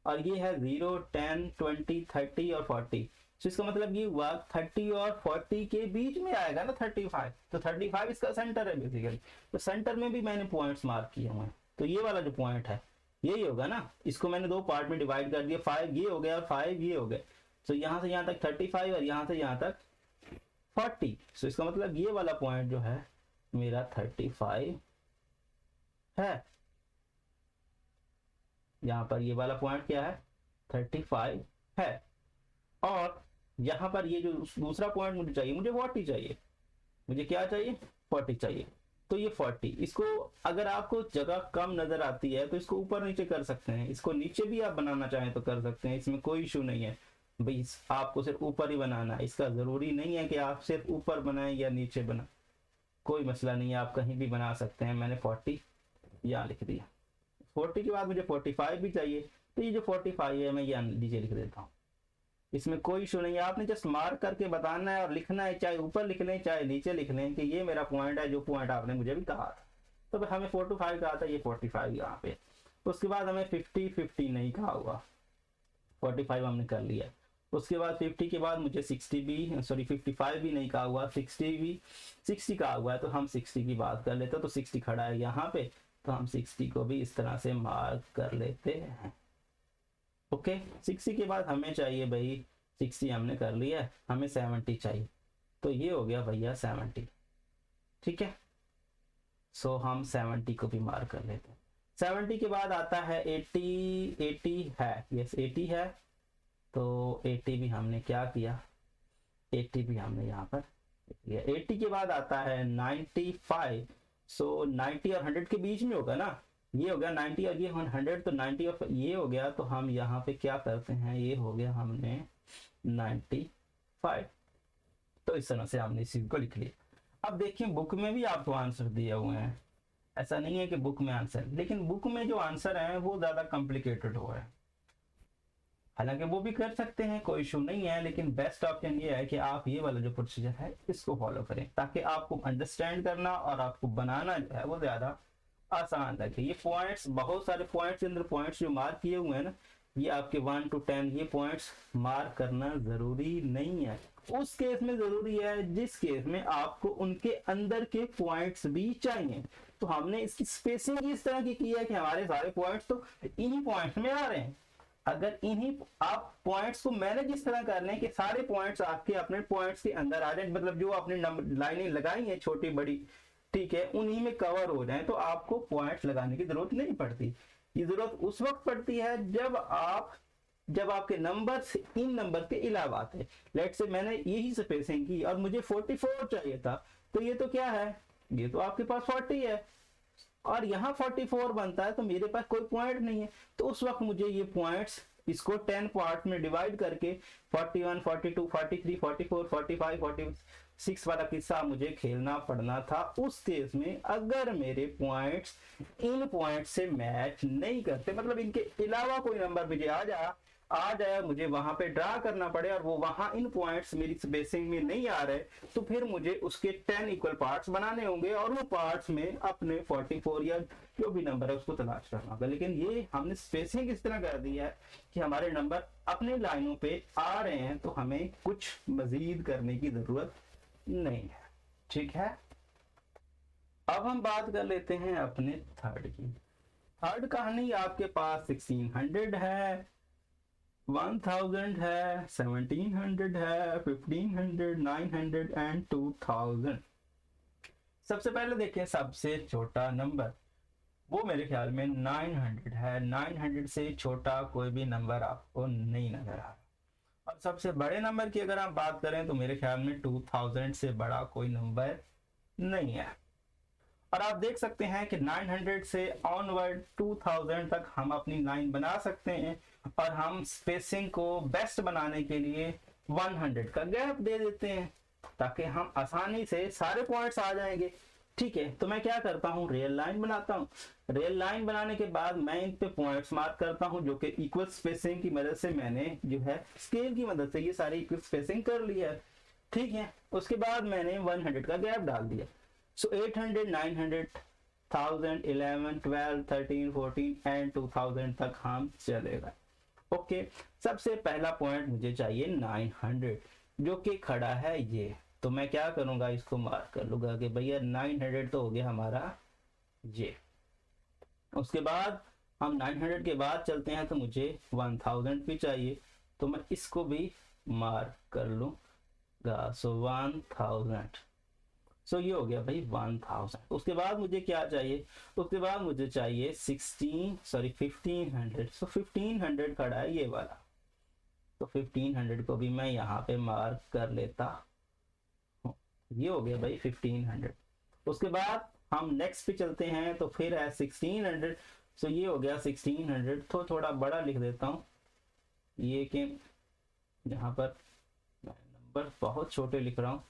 और ये है 0, 10, 20, 30 और 40। तो इसका मतलब ये हुआ 30 और 40 के बीच में आएगा ना 35। तो 35 इसका सेंटर है बेसिकली। तो सेंटर में भी मैंने पॉइंट्स मार्क किए हुए हैं। तो ये वाला जो पॉइंट है यही होगा ना, इसको मैंने दो पार्ट में डिवाइड कर दिया, 5 ये हो गया और 5 ये हो गया। तो यहाँ से यहाँ तक 35 और यहाँ से यहाँ तक 40। तो इसका मतलब ये वाला पॉइंट जो है मेरा 35 है। यहाँ पर ये वाला पॉइंट क्या है, 35 है। और यहाँ पर ये जो दूसरा पॉइंट मुझे चाहिए, मुझे 40 चाहिए। मुझे क्या चाहिए, 40 चाहिए। तो ये 40, इसको अगर आपको जगह कम नजर आती है तो इसको ऊपर नीचे कर सकते हैं, इसको नीचे भी आप बनाना चाहें तो कर सकते हैं, इसमें कोई इशू नहीं है। भाई आपको सिर्फ ऊपर ही बनाना है, इसका जरूरी नहीं है कि आप सिर्फ ऊपर बनाएं या नीचे बनाएं, कोई मसला नहीं है, आप कहीं भी बना सकते हैं। मैंने 40 यहाँ लिख दिया। 40 के बाद मुझे 45 भी चाहिए, तो ये जो 45 है मैं यहाँ नीचे लिख देता हूँ, इसमें कोई इशू नहीं है। आपने जस्ट मार्क करके बताना है और लिखना है, चाहे ऊपर लिख लें चाहे नीचे लिख लें कि ये मेरा पॉइंट है, जो पॉइंट आपने मुझे भी कहा था। तो हमें 45 कहा था, ये 45 यहाँ पे। उसके बाद हमें 50 नहीं कहा हुआ, 45 हमने कर लिया। उसके बाद 50 के बाद मुझे 60 भी, सॉरी 55 भी नहीं कहा हुआ, 60 कहा हुआ है, तो हम 60 की बात कर लेते हैं। तो 60 खड़ा है यहाँ पे, तो हम 60 को भी इस तरह से मार्क कर लेते हैं। ओके, 60 के बाद हमें चाहिए भाई, 60 हमने कर लिया है, हमें 70 चाहिए, तो ये हो गया भैया 70। ठीक है, सो हम 70 को भी मार्क कर लेते हैं। 70 के बाद आता है 80 है, यस 80 है, तो 80 भी हमने क्या किया, 80 भी हमने यहाँ पर किया। 80 के बाद आता है 95, सो 90 और 100 के बीच में होगा ना, ये हो गया 90 और ये 100, तो 90 और ये हो गया, तो हम यहाँ पे क्या करते हैं, ये हो गया हमने 95, तो इस तरह से हमने इसी को लिख लिया। अब देखिए बुक में भी आपको आंसर दिए हुए हैं, ऐसा नहीं है कि बुक में आंसर, लेकिन बुक में जो आंसर है वो ज्यादा कॉम्प्लिकेटेड हो है, हालांकि वो भी कर सकते हैं, कोई इशू नहीं है, लेकिन बेस्ट ऑप्शन ये है कि आप ये वाला जो प्रोसीजर है इसको फॉलो करें, ताकि आपको अंडरस्टैंड करना और आपको बनाना जो है वो ज्यादा आसान लगे। ये पॉइंट्स, बहुत सारे पॉइंट्स के अंदर पॉइंट्स जो मार्क किए हुए हैं ना, ये आपके 1 to 10 ये पॉइंट्स मार्क करना जरूरी नहीं है। उस केस में जरूरी है जिस केस में आपको उनके अंदर के पॉइंट्स भी चाहिए। तो हमने इसकी स्पेसिंग इस तरह की है कि हमारे सारे पॉइंट्स तो इन्हीं पॉइंट्स में आ रहे हैं। अगर इन्हीं आप पॉइंट्स को मैनेज इस तरह कर लें कि सारे पॉइंट्स आपके अपने पॉइंट्स के अंदर आ जाए, मतलब जो आपने लाइनें लगाई हैं छोटी बड़ी, ठीक है, उन्हीं में कवर हो जाए, तो आपको पॉइंट्स लगाने की जरूरत नहीं पड़ती। ये जरूरत उस वक्त पड़ती है जब आपके नंबर इन नंबर के अलावा आते। लेट से मैंने यही स्पेसिंग की और मुझे 44 चाहिए था, तो ये तो क्या है, ये तो आपके पास 40 है और यहाँ 44 बनता है, तो मेरे पास कोई पॉइंट नहीं है। तो उस वक्त मुझे ये पॉइंट्स इसको 10 पार्ट में डिवाइड करके 41, 42, 43, 44, 45, 46 वाला किस्सा मुझे खेलना पड़ना था। उस केस में अगर मेरे पॉइंट्स इन पॉइंट्स से मैच नहीं करते, मतलब इनके अलावा कोई नंबर मुझे आ जाए, मुझे वहां पे ड्रा करना पड़े और वो वहां इन पॉइंट्स मेरी स्पेसिंग में नहीं आ रहे, तो फिर मुझे उसके 10 इक्वल पार्ट्स बनाने होंगे और वो पार्ट्स में अपने 44 या जो भी नंबर है उसको तलाश करना होगा। लेकिन ये हमने स्पेसिंग इस तरह कर दी है कि हमारे नंबर अपने लाइनों पे आ रहे हैं, तो हमें कुछ मजीद करने की जरूरत नहीं है। ठीक है, अब हम बात कर लेते हैं अपने थर्ड की। थर्ड कहानी आपके पास 1600 है, 1000 है, 1700 है, 1500, 900 एंड 2000। सबसे पहले देखें सबसे छोटा नंबर, वो मेरे ख्याल में 900 है। 900 से छोटा कोई भी नंबर आपको नहीं नजर आ रहा। और सबसे बड़े नंबर की अगर आप बात करें तो मेरे ख्याल में 2000 से बड़ा कोई नंबर नहीं है। और आप देख सकते हैं कि 900 से ऑनवर्ड 2000 तक हम अपनी लाइन बना सकते हैं, और हम स्पेसिंग को बेस्ट बनाने के लिए 100 का गैप दे देते हैं ताकि हम आसानी से सारे पॉइंट्स आ जाएंगे। ठीक है, तो मैं क्या करता हूँ, रियल लाइन बनाता हूँ। रियल लाइन बनाने के बाद मैं इन पे पॉइंट्स मार्क करता हूँ, जो कि इक्वल स्पेसिंग की मदद से मैंने जो है स्केल की मदद से ये सारी इक्वल स्पेसिंग कर लिया है। ठीक है, उसके बाद मैंने 100 का गैप डाल दिया। सो 800, 900, 1000, 11, 12, 13, 14 एंड 2000 तक हम चलेगा। ओके, सबसे पहला पॉइंट मुझे चाहिए 900, जो कि खड़ा है ये। तो मैं क्या करूंगा, इसको मार्क कर लूंगा कि भैया 900 तो हो गया हमारा ये। उसके बाद हम 900 के बाद चलते हैं, तो मुझे 1000 भी चाहिए, तो मैं इसको भी मार्क कर लूंगा। सो 1000, सो ये हो गया भाई 1000। उसके बाद मुझे क्या चाहिए, उसके बाद मुझे चाहिए 1500। सो 1500 खड़ा है ये वाला, तो 1500 को भी मैं यहाँ पे मार्क कर लेता हूँ। ये हो गया भाई 1500। उसके बाद हम नेक्स्ट पे चलते हैं, तो फिर है 1600। सो ये हो गया 1600। तो थोड़ा बड़ा लिख देता हूँ, ये कि यहाँ पर नंबर बहुत छोटे लिख रहा हूँ,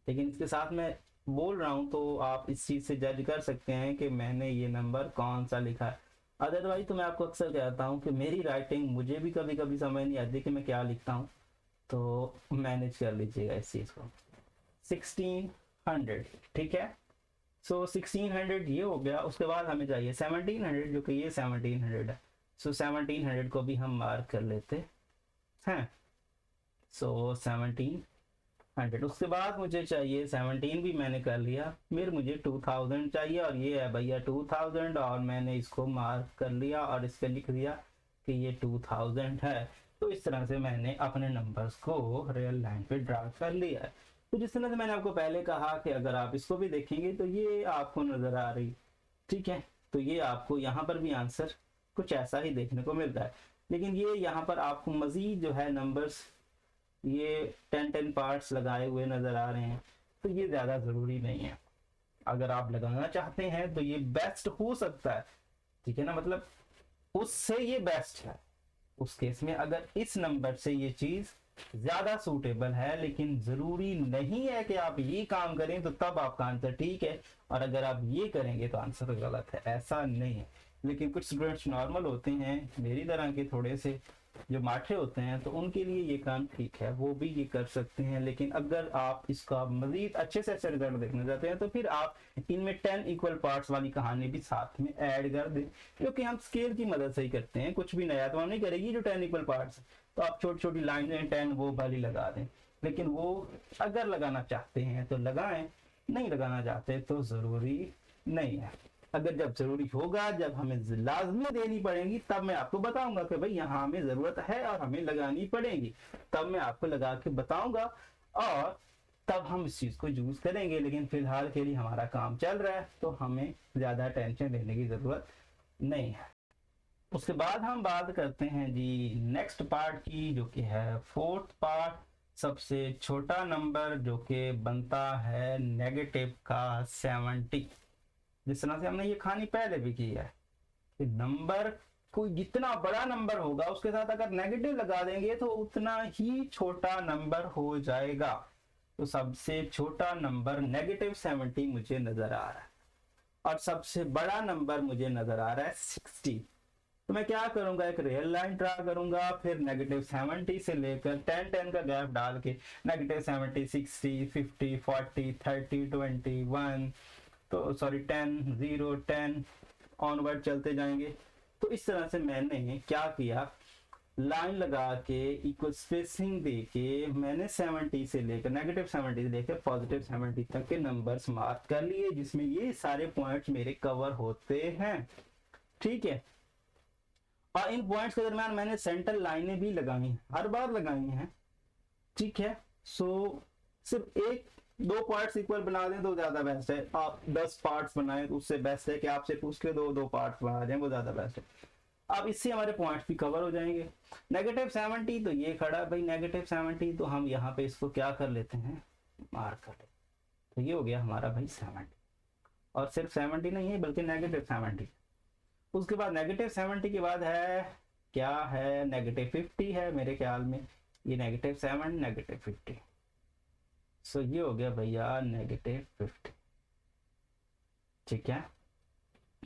लेकिन इसके साथ मैं बोल रहा हूं तो आप इस चीज से जज कर सकते हैं कि मैंने ये नंबर कौन सा लिखा है। अदरवाइज तो मैं आपको अक्सर कहता हूं कि मेरी राइटिंग मुझे भी कभी कभी समझ नहीं आती कि मैं क्या लिखता हूं, तो मैनेज कर लीजिएगा इस चीज को। 1600, ठीक है। सो 1600 ये हो गया। उसके बाद हमें चाहिए 1700 जो कि ये 1700 है। सो 1700 को भी हम मार्क कर लेते हैं। सो 1700। उसके बाद मुझे चाहिए 17 भी मैंने कर लिया, फिर मुझे 2000 चाहिए और ये है भैया 2000 और मैंने इसको मार्क कर लिया और इस पर लिख दिया कि ये 2000 है। तो इस तरह से मैंने अपने नंबर्स को रियल लाइन पे ड्रा कर लिया है। तो जिस तरह से मैंने आपको पहले कहा कि अगर आप इसको भी देखेंगे तो ये आपको नजर आ रही, ठीक है। तो ये आपको यहाँ पर भी आंसर कुछ ऐसा ही देखने को मिल रहा है, लेकिन ये यहाँ पर आपको मजीद जो है नंबर्स ये 10 पार्ट्स लगाए हुए नजर आ रहे हैं, तो ये ज्यादा जरूरी नहीं है। अगर आप लगाना चाहते हैं तो ये बेस्ट हो सकता है, ठीक है ना, मतलब उससे ये बेस्ट है उस केस में अगर इस नंबर से ये चीज ज्यादा सूटेबल है। लेकिन जरूरी नहीं है कि आप ये काम करें तो तब आपका आंसर ठीक है, और अगर आप ये करेंगे तो आंसर गलत है, ऐसा नहीं है। लेकिन कुछ स्टूडेंट्स नॉर्मल होते हैं मेरी तरह के, थोड़े से जो माठे होते हैं, तो उनके लिए ये काम ठीक है, वो भी ये कर सकते हैं। लेकिन अगर आप इसका मजीद अच्छे से अच्छा रिजल्ट देखना चाहते हैं तो फिर आप इनमें 10 इक्वल पार्ट्स वाली कहानी भी साथ में ऐड कर दें, क्योंकि हम स्केल की मदद से ही करते हैं, कुछ भी नया तो हम नहीं करेंगे। जो 10 इक्वल पार्ट्स तो आप छोटी छोटी लाइनें 10 वो वाली लगा दें, लेकिन वो अगर लगाना चाहते हैं तो लगाएं, नहीं लगाना चाहते तो जरूरी नहीं है। अगर जब जरूरी होगा, जब हमें लाजमी देनी पड़ेगी, तब मैं आपको बताऊंगा कि भाई यहाँ हमें जरूरत है और हमें लगानी पड़ेगी, तब मैं आपको लगा के बताऊंगा और तब हम इस चीज को यूज करेंगे। लेकिन फिलहाल के लिए हमारा काम चल रहा है तो हमें ज्यादा टेंशन लेने की जरूरत नहीं है। उसके बाद हम बात करते हैं जी नेक्स्ट पार्ट की, जो कि है फोर्थ पार्ट, सबसे छोटा नंबर जो कि बनता है नेगेटिव का 70। जिस तरह से हमने ये कहानी पहले भी की है कि नंबर कोई जितना बड़ा नंबर होगा उसके साथ अगर नेगेटिव लगा देंगे तो उतना ही छोटा नंबर हो जाएगा। तो सबसे छोटा नंबर नेगेटिव 70 मुझे नजर आ रहा है और सबसे बड़ा नंबर मुझे नजर आ रहा है 60। तो मैं क्या करूंगा, एक रियल लाइन ड्रा करूंगा, फिर नेगेटिव 70 से लेकर 10 का गैप डाल के नेगेटिव 70, 60, 50, 40, 30, 20, 1, तो सॉरी 10, 0, 10 ऑनवर्ड चलते जाएंगे। तो इस तरह से मैंने क्या किया, लाइन लगा के इक्वल स्पेसिंग दे के मैंने 70 से लेकर नेगेटिव 70 से लेकर पॉजिटिव 70 तक के नंबर्स मार्क कर लिए, जिसमें ये सारे पॉइंट्स मेरे कवर होते हैं, ठीक है। और इन पॉइंट्स के दरमियान मैंने सेंटर लाइनें भी लगाई हैं, हर बार लगाई हैं, ठीक है। सो सिर्फ एक दो पार्ट्स इक्वल बना दें तो ज्यादा बेस्ट है। आप 10 पार्ट्स बनाएं तो उससे बेस्ट है कि आपसे पूछ के दो पार्ट्स बना दें, वो ज्यादा बेस्ट है। अब इससे हमारे पॉइंट्स भी कवर हो जाएंगे। नेगेटिव 70 तो ये खड़ा भाई नेगेटिव 70, तो हम यहाँ पे इसको क्या कर लेते हैं, मार्क कर लेते हैं। तो ये हो गया हमारा भाई 70, और सिर्फ 70 नहीं है बल्कि नेगेटिव 70। उसके बाद नेगेटिव 70 के बाद है क्या है, नेगेटिव 50 है मेरे ख्याल में, ये नेगेटिव 7 नेगेटिव 50। सो ये हो गया भैया नेगेटिव 50, ठीक है।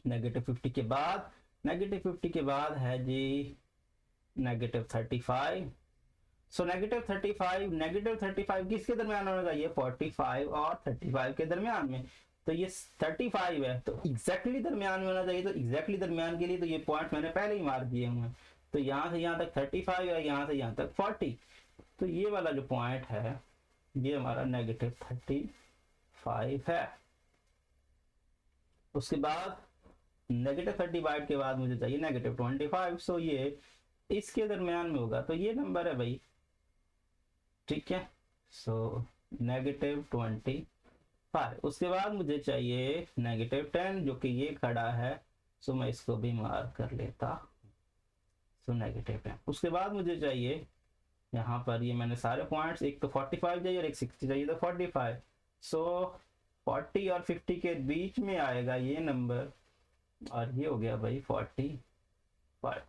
नेगेटिव 50 के बाद है जी नेगेटिव 35। सो नेगेटिव 35 किसके दरमियान होना चाहिए, 45 और 35 के दरमियान में। तो ये 35 है तो एग्जैक्टली दरमियान में होना चाहिए, तो एग्जैक्टली दरमियान के लिए तो ये पॉइंट मैंने पहले ही मार्क दिए हुए हैं। तो यहाँ से यहाँ तक 35 है, यहाँ से यहाँ तक 40, तो ये वाला जो पॉइंट है ये हमारा नेगेटिव 35 है। उसके बाद नेगेटिव 35 के बाद मुझे चाहिए नेगेटिव 25। सो ये इसके दरमियान में होगा, तो ये नंबर है भाई, ठीक है। So negative 25। उसके बाद मुझे चाहिए नेगेटिव 10 जो कि ये खड़ा है, सो मैं इसको भी मार्क कर लेता, सो नेगेटिव 10। उसके बाद मुझे चाहिए यहाँ पर, ये मैंने सारे पॉइंट्स, एक तो 45 चाहिए और एक 60 चाहिए, तो 45। सो 40 और 50 के बीच में आएगा ये नंबर, और ये हो गया भाई 45।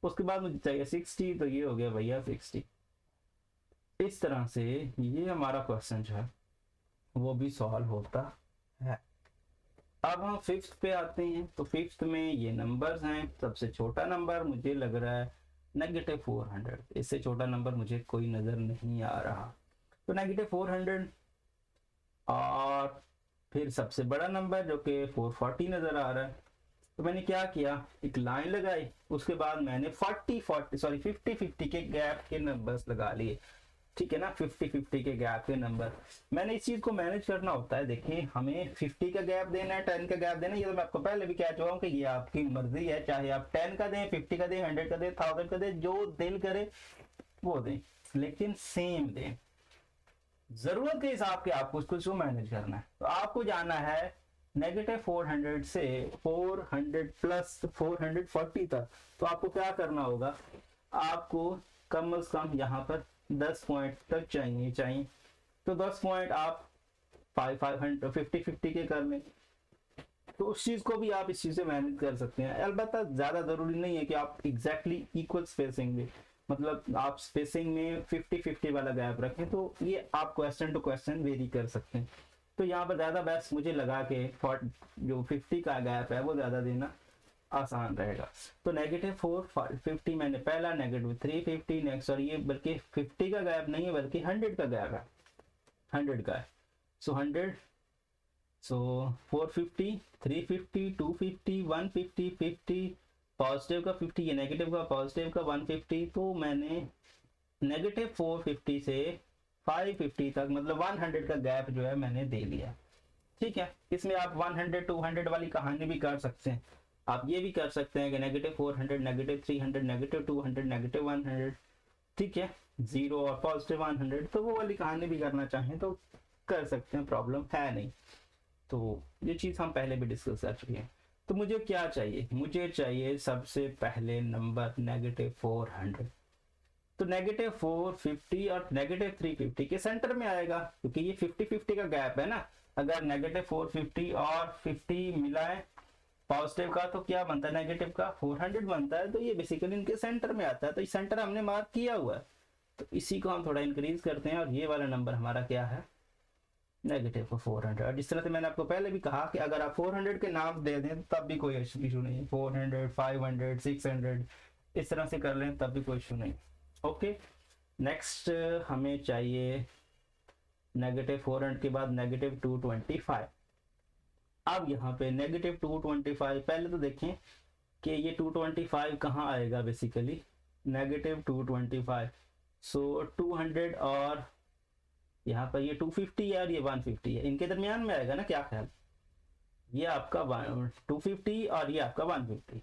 उसके बाद मुझे चाहिए 60, तो ये हो गया भैया 60। इस तरह से ये हमारा क्वेश्चन जो है वो भी सॉल्व होता है। अब हम फिफ्थ पे आते हैं। तो फिफ्थ में ये नंबर्स हैं। सबसे छोटा नंबर मुझे लग रहा है नेगेटिव 400, इससे छोटा नंबर मुझे कोई नजर नहीं आ रहा। तो नेगेटिव 400 और फिर सबसे बड़ा नंबर जो कि 440 नजर आ रहा है, तो मैंने क्या किया, एक लाइन लगाई, उसके बाद मैंने 50 के गैप के नंबर्स लगा लिए, ठीक है ना, 50 के गैप के नंबर। मैंने इस चीज को मैनेज करना होता है। देखिए हमें 50 का गैप देना है, 10 का गैप देना है, ये तो मैं आपको पहले भी कह चुका हूँ कि ये आपकी मर्जी है, चाहे आप 10 का दें, 50 का दें, 100 का दें, 1000 का दें, जो दिल करे वो दें, लेकिन सेम दें। जरूरत के हिसाब के आपको उसको मैनेज करना है। तो आपको जाना है -400 से 400 प्लस 440 तक। तो आपको क्या करना होगा, आपको कम से कम यहाँ पर 10 पॉइंट तक चाहिए। तो 10 पॉइंट आप 500 50 के कर लें। तो उस चीज को भी आप इस चीज से मैनेज कर सकते हैं। अलबत्ता ज्यादा जरूरी नहीं है कि आप एग्जैक्टली इक्वल स्पेसिंग में, मतलब आप स्पेसिंग में 50-50 वाला गैप रखें, तो ये आप क्वेश्चन टू क्वेश्चन वेरी कर सकते हैं। तो यहाँ पर ज्यादा बेस्ट मुझे लगा कि जो 50 का गैप है वो ज्यादा देना आसान रहेगा। तो -450 मैंने पहला, -350 नेक्स्ट, और ये बल्कि 50 का गैप नहीं है बल्कि 100 का गैप है, 100 का है। सो 100, सो 450, 350, 250, 150, 50, पॉजिटिव का 50, ये नेगेटिव का, पॉजिटिव का 150। तो मैंने -450 से 550 तक, मतलब 100 का गैप जो है मैंने दे लिया, ठीक है। इसमें आप 100 200 वाली कहानी भी कर सकते हैं। आप ये भी कर सकते हैं कि -400, -300, -200, -100, ठीक है, 0 और +100। तो वो वाली कहानी भी करना चाहें तो कर सकते हैं, प्रॉब्लम है नहीं। तो ये चीज हम पहले भी डिस्कस कर चुके हैं। तो मुझे क्या चाहिए, मुझे चाहिए सबसे पहले नंबर -400। तो -450 और -350 के सेंटर में आएगा, क्योंकि ये 50-50 का गैप है ना। अगर -450 और 50 मिलाए पॉजिटिव का तो क्या बनता है, नेगेटिव का 400 बनता है। तो ये बेसिकली इनके सेंटर में आता है, तो इस सेंटर हमने मार्क किया हुआ है। तो इसी को हम थोड़ा इंक्रीज करते हैं, और ये वाला नंबर हमारा क्या है, -400। और जिस तरह से मैंने आपको पहले भी कहा कि अगर आप 400 के नाम दे दें तब भी कोई इशू नहीं है, 400, 500, 600 इस तरह से कर लें तब भी कोई इशू नहीं। ओके, नेक्स्ट हमें चाहिए -400 के बाद -225। अब यहाँ पे -225, पहले तो देखें कि ये 225 कहाँ आएगा, बेसिकली -225। सो 200 और यहाँ पर ये 250 है और ये 150 है, इनके दरमियान में आएगा ना, क्या ख्याल, ये आपका 250 और ये आपका 150,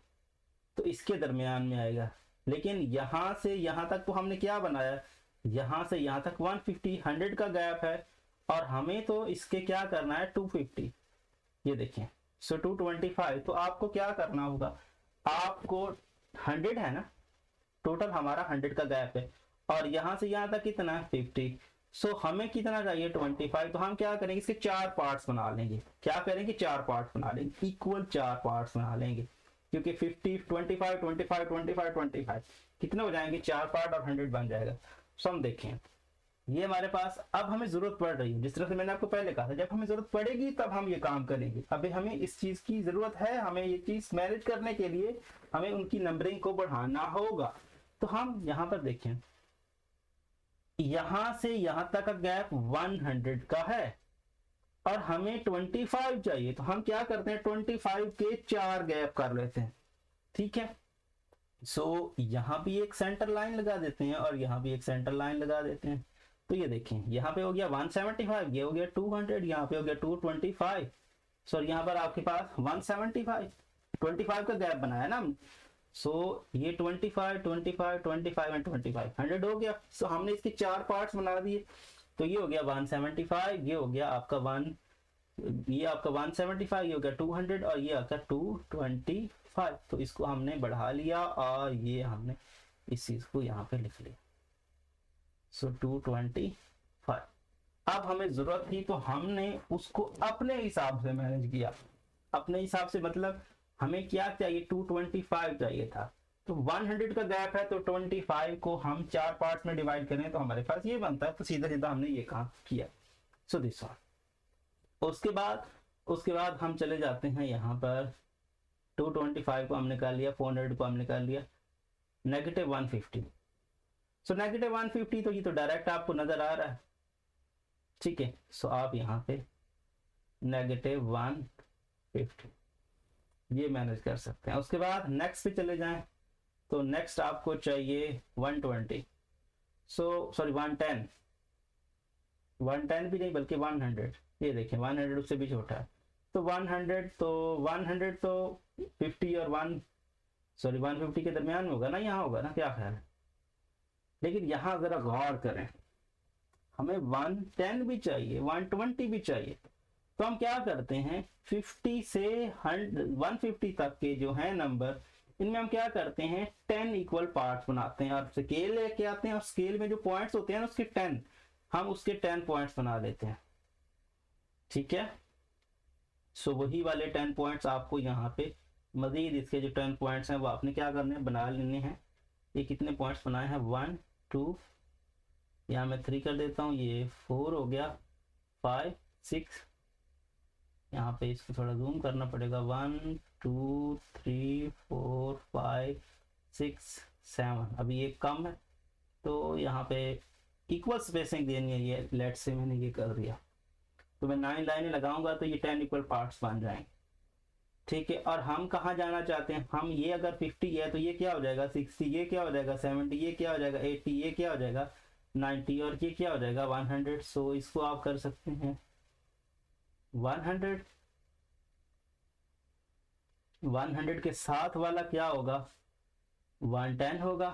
तो इसके दरमियान में आएगा। लेकिन यहाँ से यहाँ तक तो हमने क्या बनाया, यहाँ से यहाँ तक 150, 100 का गैप है, और हमें तो इसके क्या करना है 250, ये देखें। सो 225, तो आपको क्या करना होगा, आपको 100 है ना, टोटल हमारा 100 का गैप है, और यहाँ से यहाँ तक कितना 50। सो हमें कितना चाहिए 25। तो हम क्या करेंगे, इसके 4 पार्ट्स बना लेंगे। क्या करेंगे, 4 पार्ट्स बना लेंगे, इक्वल 4 पार्ट्स बना लेंगे, क्योंकि 50, 25, 25, 25, 25 कितने हो जाएंगे, 4 पार्ट और 100 बन जाएगा। सो हम देखें, ये हमारे पास अब हमें जरूरत पड़ रही है, जिस तरह से मैंने आपको पहले कहा था, जब हमें जरूरत पड़ेगी तब हम ये काम करेंगे। अभी हमें इस चीज की जरूरत है, हमें ये चीज मैनेज करने के लिए हमें उनकी नंबरिंग को बढ़ाना होगा। तो हम यहाँ पर देखें, यहां से यहां तक का गैप 100 का है, और हमें 25 चाहिए। तो हम क्या करते हैं, 25 के 4 गैप कर लेते हैं, ठीक है। सो यहां भी एक सेंटर लाइन लगा देते हैं, और यहां भी एक सेंटर लाइन लगा देते हैं। तो ये देखें, यहाँ पे हो गया 175, ये हो गया 200, यहाँ पे हो गया 225, सो यहाँ पर आपके पास 175, 25 का गैप बनाया ना। सो ये 25, 25, 25 एंड 25, 100 हो गया। सो हमने इसके 4 पार्ट्स बना दिए। तो ये हो गया 175, ये हो गया आपका 175, ये हो गया 200, और ये आपका 225। तो इसको हमने बढ़ा लिया, और ये हमने इस चीज को यहाँ पे लिख लिया। सो 225। अब हमें जरूरत थी तो हमने उसको अपने हिसाब से मैनेज किया। अपने हिसाब से मतलब हमें क्या चाहिए, 225 चाहिए था। तो 100 का गैप है, तो 25 को हम 4 पार्ट्स में डिवाइड करें तो हमारे पास ये बनता है। तो सीधा सीधा हमने ये काम किया। So this one. उसके बाद हम चले जाते हैं यहाँ पर, 225 को हमने कर लिया, 400 को हमने कर लिया, -150। सो -150, तो ये तो डायरेक्ट आपको नजर आ रहा है, ठीक है। सो आप यहाँ पे -150, ये मैनेज कर सकते हैं। उसके बाद नेक्स्ट पे चले जाएं तो नेक्स्ट आपको चाहिए 120, सॉरी 110, 110 भी नहीं बल्कि 100, ये देखें 100 उससे भी छोटा है। तो 100 तो 50 और 150 के दरमियान में होगा ना, यहाँ होगा ना, क्या ख्याल है? लेकिन यहाँ जरा गौर करें, हमें 110 भी चाहिए, 120 भी चाहिए, तो हम क्या करते हैं 50 से 150 तक के जो है नंबर, इनमें हम क्या करते हैं 10 इक्वल पार्ट्स बनाते हैं और स्केल लेके आते हैं और स्केल में जो पॉइंट्स होते हैं ना उसके 10, हम उसके 10 पॉइंट्स बना देते हैं। ठीक है, सो वही वाले 10 पॉइंट्स आपको यहाँ पे मजीद इसके जो 10 पॉइंट्स हैं वो आपने क्या करने हैं, बना लेने हैं। ये कितने पॉइंट्स बनाए हैं, 1 2, यहाँ मैं 3 कर देता हूँ, ये 4 हो गया, 5 6, यहाँ पे इसको थोड़ा जूम करना पड़ेगा, 1 2 3 4 5 6 7, अभी ये कम है तो यहाँ पे इक्वल स्पेसिंग देनी है। ये लेट से मैंने ये कर दिया, तो मैं 9 लाइनें लगाऊंगा तो ये 10 इक्वल पार्ट्स बन जाएंगे। ठीक है, और हम कहाँ जाना चाहते हैं, हम ये अगर 50 है तो ये क्या हो जाएगा 60, ये क्या हो जाएगा 70, ये क्या हो जाएगा 80, ये क्या हो जाएगा 90 और ये क्या हो जाएगा 100। सो इसको आप कर सकते हैं 100 के साथ वाला क्या होगा 110 होगा,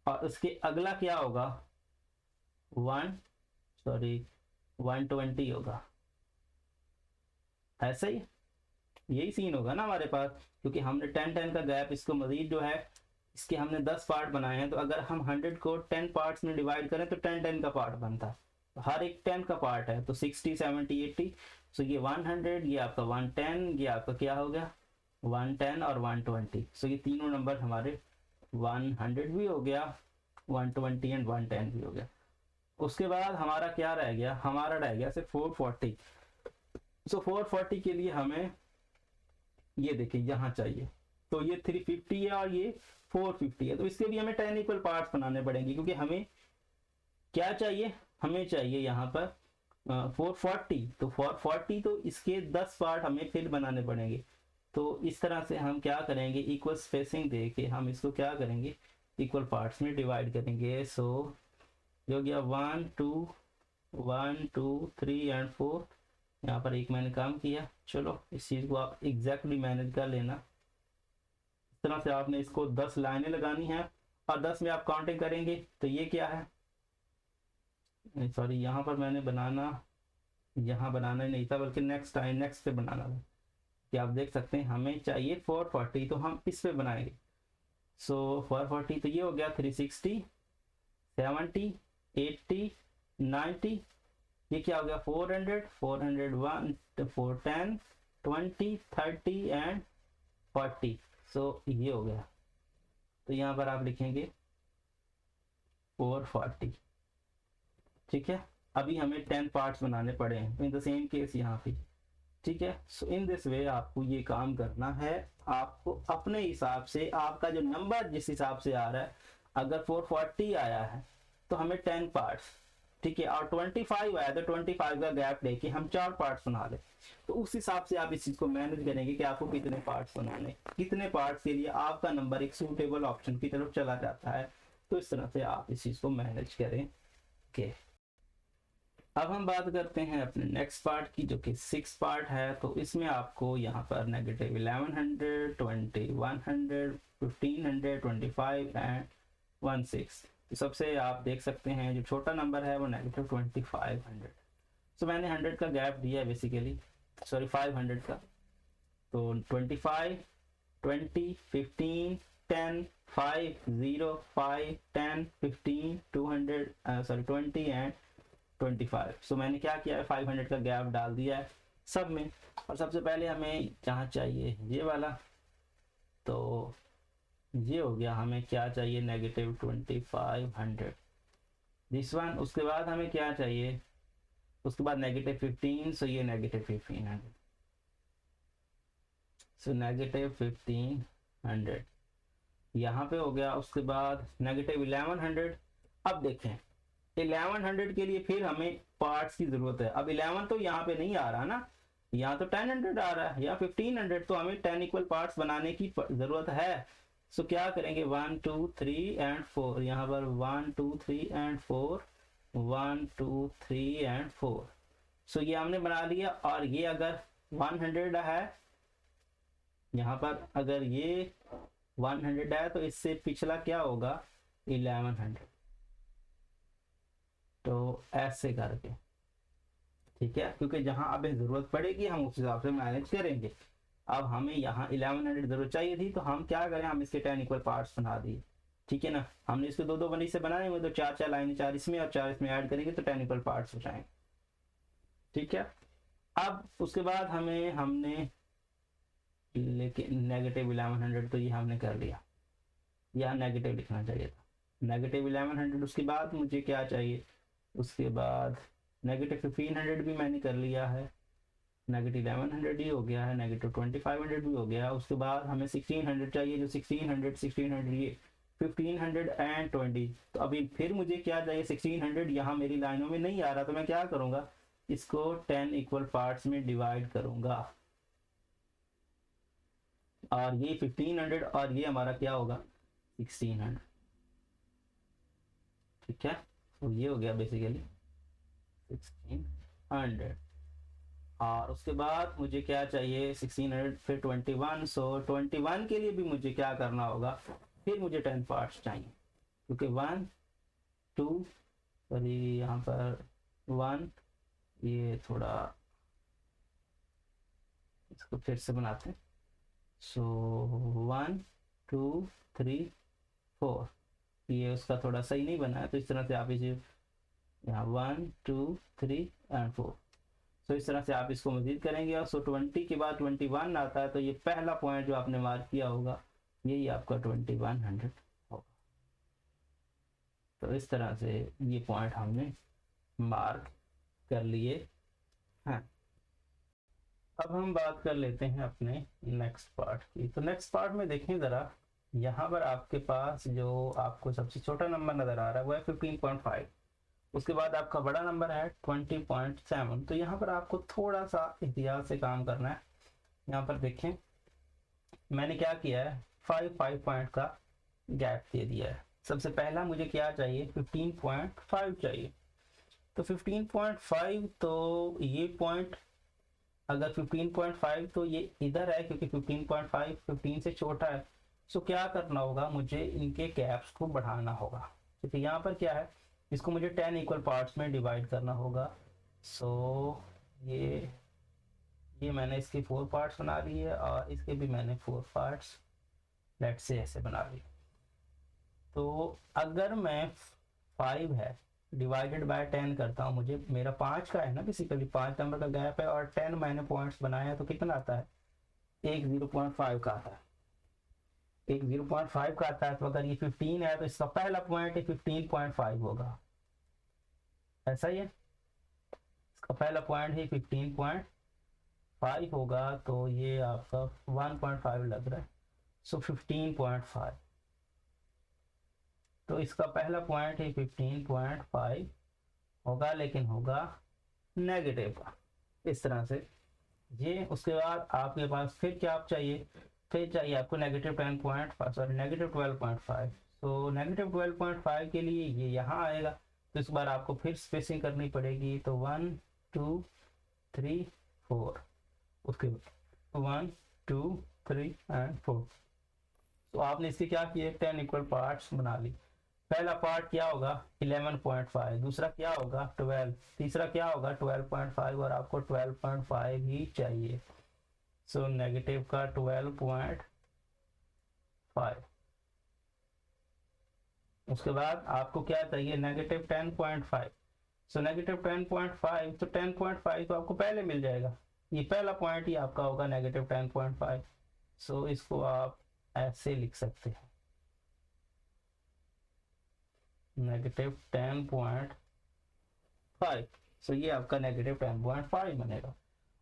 और उसके अगला क्या होगा 120 होगा। ऐसा ही यही सीन होगा ना हमारे पास, क्योंकि हमने 10 का गैप, इसको मजीद जो है इसके हमने 10 पार्ट बनाए हैं, तो अगर हम 100 को 10 पार्ट्स में डिवाइड करें तो 10 का पार्ट बनता है, हर एक 10 का पार्ट है, तो 60 70 80, सो ये 100, ये आपका 110, ये आपका क्या हो गया 110 और 120, सो ये तीनों नंबर हमारे 100 भी हो गया, 120 एंड 110 भी हो गया। उसके बाद हमारा क्या रह गया, हमारा रह गया सिर्फ 440। सो 440 के लिए हमें ये देखिए यहाँ चाहिए, तो ये 350 है और ये 450 है, तो इसके लिए हमें 10 इक्वल पार्ट्स बनाने पड़ेंगे, क्योंकि हमें क्या चाहिए, हमें चाहिए यहाँ पर 440, तो 440 तो इसके 10 पार्ट हमें फिर बनाने पड़ेंगे। तो इस तरह से हम क्या करेंगे, इक्वल स्पेसिंग दे के हम इसको क्या करेंगे इक्वल पार्ट्स में डिवाइड करेंगे। सो जो गया 1 2 1 2 3 एंड 4, यहाँ पर एक मैंने काम किया, चलो इस चीज़ को आप एग्जैक्टली मैनेज कर लेना। इस तरह से आपने इसको 10 लाइनें लगानी है और 10 में आप काउंटिंग करेंगे तो ये क्या है, सॉरी यहाँ पर मैंने यहाँ बनाना नहीं था बल्कि नेक्स्ट पे बनाना था, कि आप देख सकते हैं हमें चाहिए 440, तो हम इस पे बनाएंगे। सो 440 तो ये हो गया 360 70 80 90, ये क्या हो गया 400 401 410 20 30 एंड 40, सो ये हो गया। तो यहाँ पर आप लिखेंगे 440। ठीक है, अभी हमें 10 पार्ट्स बनाने पड़े हैं, इन द सेम केस यहाँ पे। ठीक है, सो इन दिस वे आपको ये काम करना है, आपको अपने हिसाब से आपका जो नंबर जिस हिसाब से आ रहा है, अगर 440 आया है तो हमें 10 पार्ट्स, ठीक है, और 25 आया तो 25 का गैप लेके हम 4 पार्ट्स बना ले, तो उस हिसाब से आप इस चीज को मैनेज करेंगे कि आपको कितने पार्ट्स बनाने, कितने पार्ट्स के लिए आपका नंबर एक सूटेबल ऑप्शन की तरफ चला जाता है। तो इस तरह से आप इस चीज को मैनेज करेंगे। अब हम बात करते हैं अपने नेक्स्ट पार्ट की, जो कि 6 पार्ट है। तो इसमें आपको यहाँ पर -1100 20 100 1500 25 एंड 16, तो सबसे आप देख सकते हैं जो छोटा नंबर है वो -2500। सो मैंने 100 का गैप दिया है बेसिकली, सॉरी 500 का, तो 25 20 15 10 5 0 5 10 15 200 सॉरी 20 एंड 25। सो मैंने क्या किया है 500 का गैप डाल दिया है सब में। और सबसे पहले हमें जहाँ चाहिए ये वाला, तो ये हो गया, हमें क्या चाहिए -2500 दिस वन। उसके बाद हमें क्या चाहिए, उसके बाद -15, सो ये -1500, सो -1500 यहाँ पे हो गया। उसके बाद -1100। अब देखें 1100 के लिए फिर हमें पार्ट्स की जरूरत है। अब 11 तो यहाँ पे नहीं आ रहा ना, यहाँ तो 1000 आ रहा है या 1500, तो हमें 10 इक्वल पार्ट्स बनाने की जरूरत है। सो क्या करेंगे, 1 2 3 एंड 4, यहाँ पर 1 2 3 एंड 4, 1 2 3 एंड 4। सो ये हमने बना लिया। और ये अगर 100 है, यहाँ पर अगर ये 100 है तो इससे पिछला क्या होगा, 1100। तो ऐसे करके, ठीक है, क्योंकि जहां हमें जरूरत पड़ेगी हम उस हिसाब से मैनेज करेंगे। अब हमें यहाँ 1100 जरूरत चाहिए थी, तो हम क्या करें, हम इसके 10 इक्वल पार्ट्स बना दिए, ठीक है ना। हमने इसको दो दो बनी से बनाए हुए, तो 4 लाइन, 4 इसमें और 4 इसमें ऐड करेंगे तो 10 इक्वल पार्ट्स हो जाएंगे, ठीक है। अब उसके बाद हमने लेकिन नेगेटिव 1100, तो ये हमने कर लिया, यहाँ नेगेटिव लिखना चाहिए था, नेगेटिव 1100। उसके बाद मुझे क्या चाहिए, उसके बाद नेगेटिव 1500 भी मैंने कर लिया है, नेगेटिव 1100 ही हो गया है, नेगेटिव 2500 भी हो गया। उसके बाद हमें 1600 चाहिए, जो 1600 ये 1500 एंड 20। तो अभी फिर मुझे क्या चाहिए, 1600 यहाँ मेरी लाइनों में नहीं आ रहा, तो मैं क्या करूँगा, इसको 10 इक्वल पार्ट्स में डिवाइड करूँगा, और ये 1500 और ये हमारा क्या होगा, 1600, ठीक है। तो ये हो गया बेसिकली 1600। और उसके बाद मुझे क्या चाहिए, 1600 फिर 21। सो 21 के लिए भी मुझे क्या करना होगा, फिर मुझे 10 पार्ट्स चाहिए, क्योंकि 1 2 सॉरी यहाँ पर 1, ये थोड़ा इसको फिर से बनाते हैं। सो 1 2 3 4, ये उसका थोड़ा सही नहीं बना है, तो इस तरह से आप इसे यहाँ 1 2 3 एंड 4, तो इस तरह से आप इसको मजीद करेंगे। और सो 20 के बाद 21 आता है, तो ये पहला पॉइंट जो आपने मार्क किया होगा यही आपका 2100 होगा। तो इस तरह से ये पॉइंट हमने मार्क कर लिए हैं। अब हम बात कर लेते हैं अपने नेक्स्ट पार्ट की। तो नेक्स्ट पार्ट में देखें ज़रा, यहाँ पर आपके पास जो आपको सबसे छोटा नंबर नज़र आ रहा है वो है 15.5। उसके बाद आपका बड़ा नंबर है 20.7। तो यहाँ पर आपको थोड़ा सा एहतियात से काम करना है। यहाँ पर देखें मैंने क्या किया है, 5 पॉइंट का गैप दे दिया है। सबसे पहला मुझे क्या चाहिए, 15.5 चाहिए। तो 15.5, तो ये पॉइंट अगर 15.5 तो ये इधर है, क्योंकि 15.5 15 से छोटा है। सो क्या करना होगा, मुझे इनके गैप्स को बढ़ाना होगा, क्योंकि यहाँ पर क्या है, इसको मुझे 10 इक्वल पार्ट्स में डिवाइड करना होगा। सो ये मैंने इसके 4 पार्ट्स बना लिए और इसके भी मैंने 4 पार्ट्स लेट से ऐसे बना लिए। तो अगर मैं 5 है डिवाइडेड बाय 10 करता हूँ, मुझे मेरा 5 का है ना, बेसिकली 5 नंबर का गैप है और 10 मैंने पॉइंट्स बनाया है, तो कितना आता है, एक 0.5 का आता है, एक 0.5 का आता है। तो अगर ये 15 है तो इसका पहला पॉइंट 15.5 होगा, ऐसा ही है, इसका पहला पॉइंट है 15.5 होगा, तो ये आपका 1.5 लग रहा है। सो 15.5, तो इसका पहला पॉइंट है 15.5 होगा, लेकिन होगा नेगेटिव का, इस तरह से ये। उसके बाद आपके पास फिर क्या आप चाहिए, फिर चाहिए आपको नेगेटिव 10.5 सॉरी नेगेटिव 12.5। तो नेगेटिव 12.5 के लिए ये यहाँ आएगा, तो इस बार आपको फिर स्पेसिंग करनी पड़ेगी। तो 1 2 3 4, उसके बाद 1 2 3 एंड 4। तो आपने इसके क्या किए, 10 इक्वल पार्ट्स बना ली। पहला पार्ट क्या होगा, 11.5, दूसरा क्या होगा 12, तीसरा क्या होगा 12.5, और आपको 12.5 ही चाहिए। सो नेगेटिव का 12.5। उसके बाद आपको क्या चाहिए, नेगेटिव 10.5। सो नेगेटिव 10.5, तो 10.5 तो आपको पहले मिल जाएगा, ये पहला पॉइंट ही आपका होगा नेगेटिव 10.5। सो इसको आप ऐसे लिख सकते हैं, नेगेटिव 10.5। सो ये आपका नेगेटिव 10.5 बनेगा।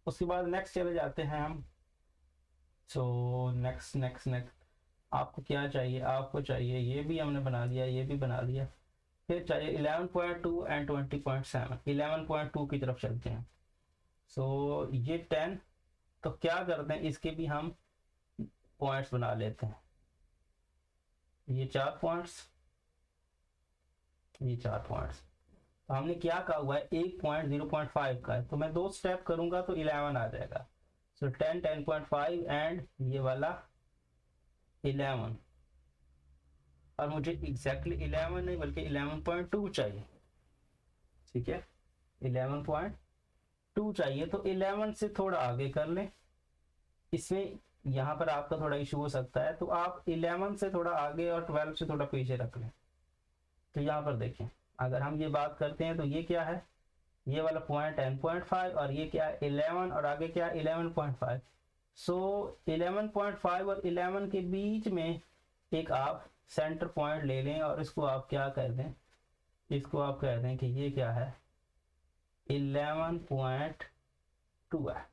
उसके बाद नेक्स्ट चले जाते हैं हम। सो नेक्स्ट आपको क्या चाहिए, आपको चाहिए, ये भी हमने बना लिया, ये भी बना लिया, फिर चाहिए 11.2 एंड 20.7। 11.2 की तरफ चलते हैं। सो ये 10, तो क्या करते हैं इसके भी हम पॉइंट्स बना लेते हैं। ये 4 पॉइंट्स, ये 4 पॉइंट्स। तो हमने क्या कहा हुआ है, एक पॉइंट 0.5 का है, तो मैं 2 स्टेप करूंगा तो 11 आ जाएगा। सो 10, 10.5 एंड ये वाला 11, और मुझे एग्जैक्टली 11 नहीं बल्कि 11.2 चाहिए। ठीक है, 11.2 चाहिए, तो 11 से थोड़ा आगे कर लें। इसमें यहाँ पर आपका थोड़ा इशू हो सकता है, तो आप 11 से थोड़ा आगे और 12 से थोड़ा पीछे रख लें। तो यहाँ पर देखें, अगर हम ये बात करते हैं तो ये क्या है, ये वाला पॉइंट 10.5 और ये क्या है 11, और आगे क्या है 11.5। सो 11.5 और 11 के बीच में एक आप सेंटर पॉइंट ले लें और इसको आप क्या कर दें, इसको आप कह दें कि ये क्या है 11.2 है।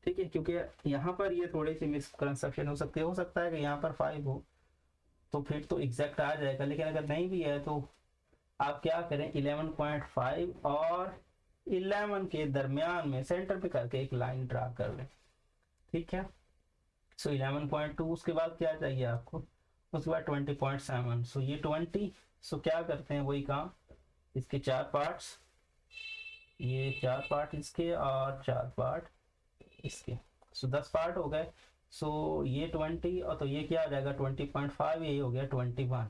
ठीक है, क्योंकि यहाँ पर ये थोड़ी सी मिसकंसेप्शन हो सकता है कि यहाँ पर 5 हो तो फिर तो एग्जैक्ट आ जाएगा, लेकिन अगर नहीं भी है तो आप क्या करें 11.5 और 11 के दरमियान में सेंटर पे करके एक लाइन ड्रा कर लें। ठीक है, सो 11.2, उसके बाद क्या चाहिए आपको, उसके बाद 20.7। सो ये 20, सो क्या करते हैं वही काम, इसके 4 पार्ट्स, ये 4 पार्ट इसके और 4 पार्ट इसके, सो 10 पार्ट हो गए। सो ये 20 और तो ये क्या आ जाएगा 20.5, ये हो गया 21,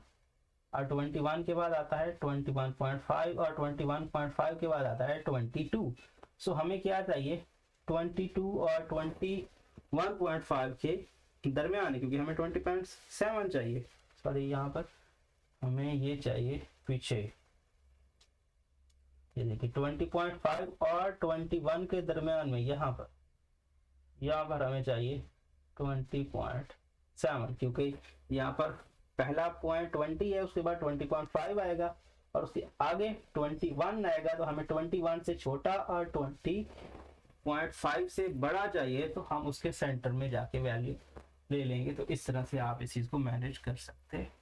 और 21 के बाद आता है 21.5 और 21.5 के बाद आता है 22। सो हमें क्या चाहिए 22 और 21.5 के दरमियान, क्योंकि हमें 20.7 चाहिए, सॉरी यहाँ पर हमें ये चाहिए पीछे, ये देखिए 20.5 और 21 के दरमियान में यहाँ पर हमें चाहिए 20.7, क्योंकि यहाँ पर पहला पॉइंट 20 है, उसके बाद 20.5 आएगा और उसके आगे 21 आएगा, तो हमें 21 से छोटा और 20.5 से बड़ा चाहिए, तो हम उसके सेंटर में जाके वैल्यू ले लेंगे। तो इस तरह से आप इस चीज को मैनेज कर सकते हैं।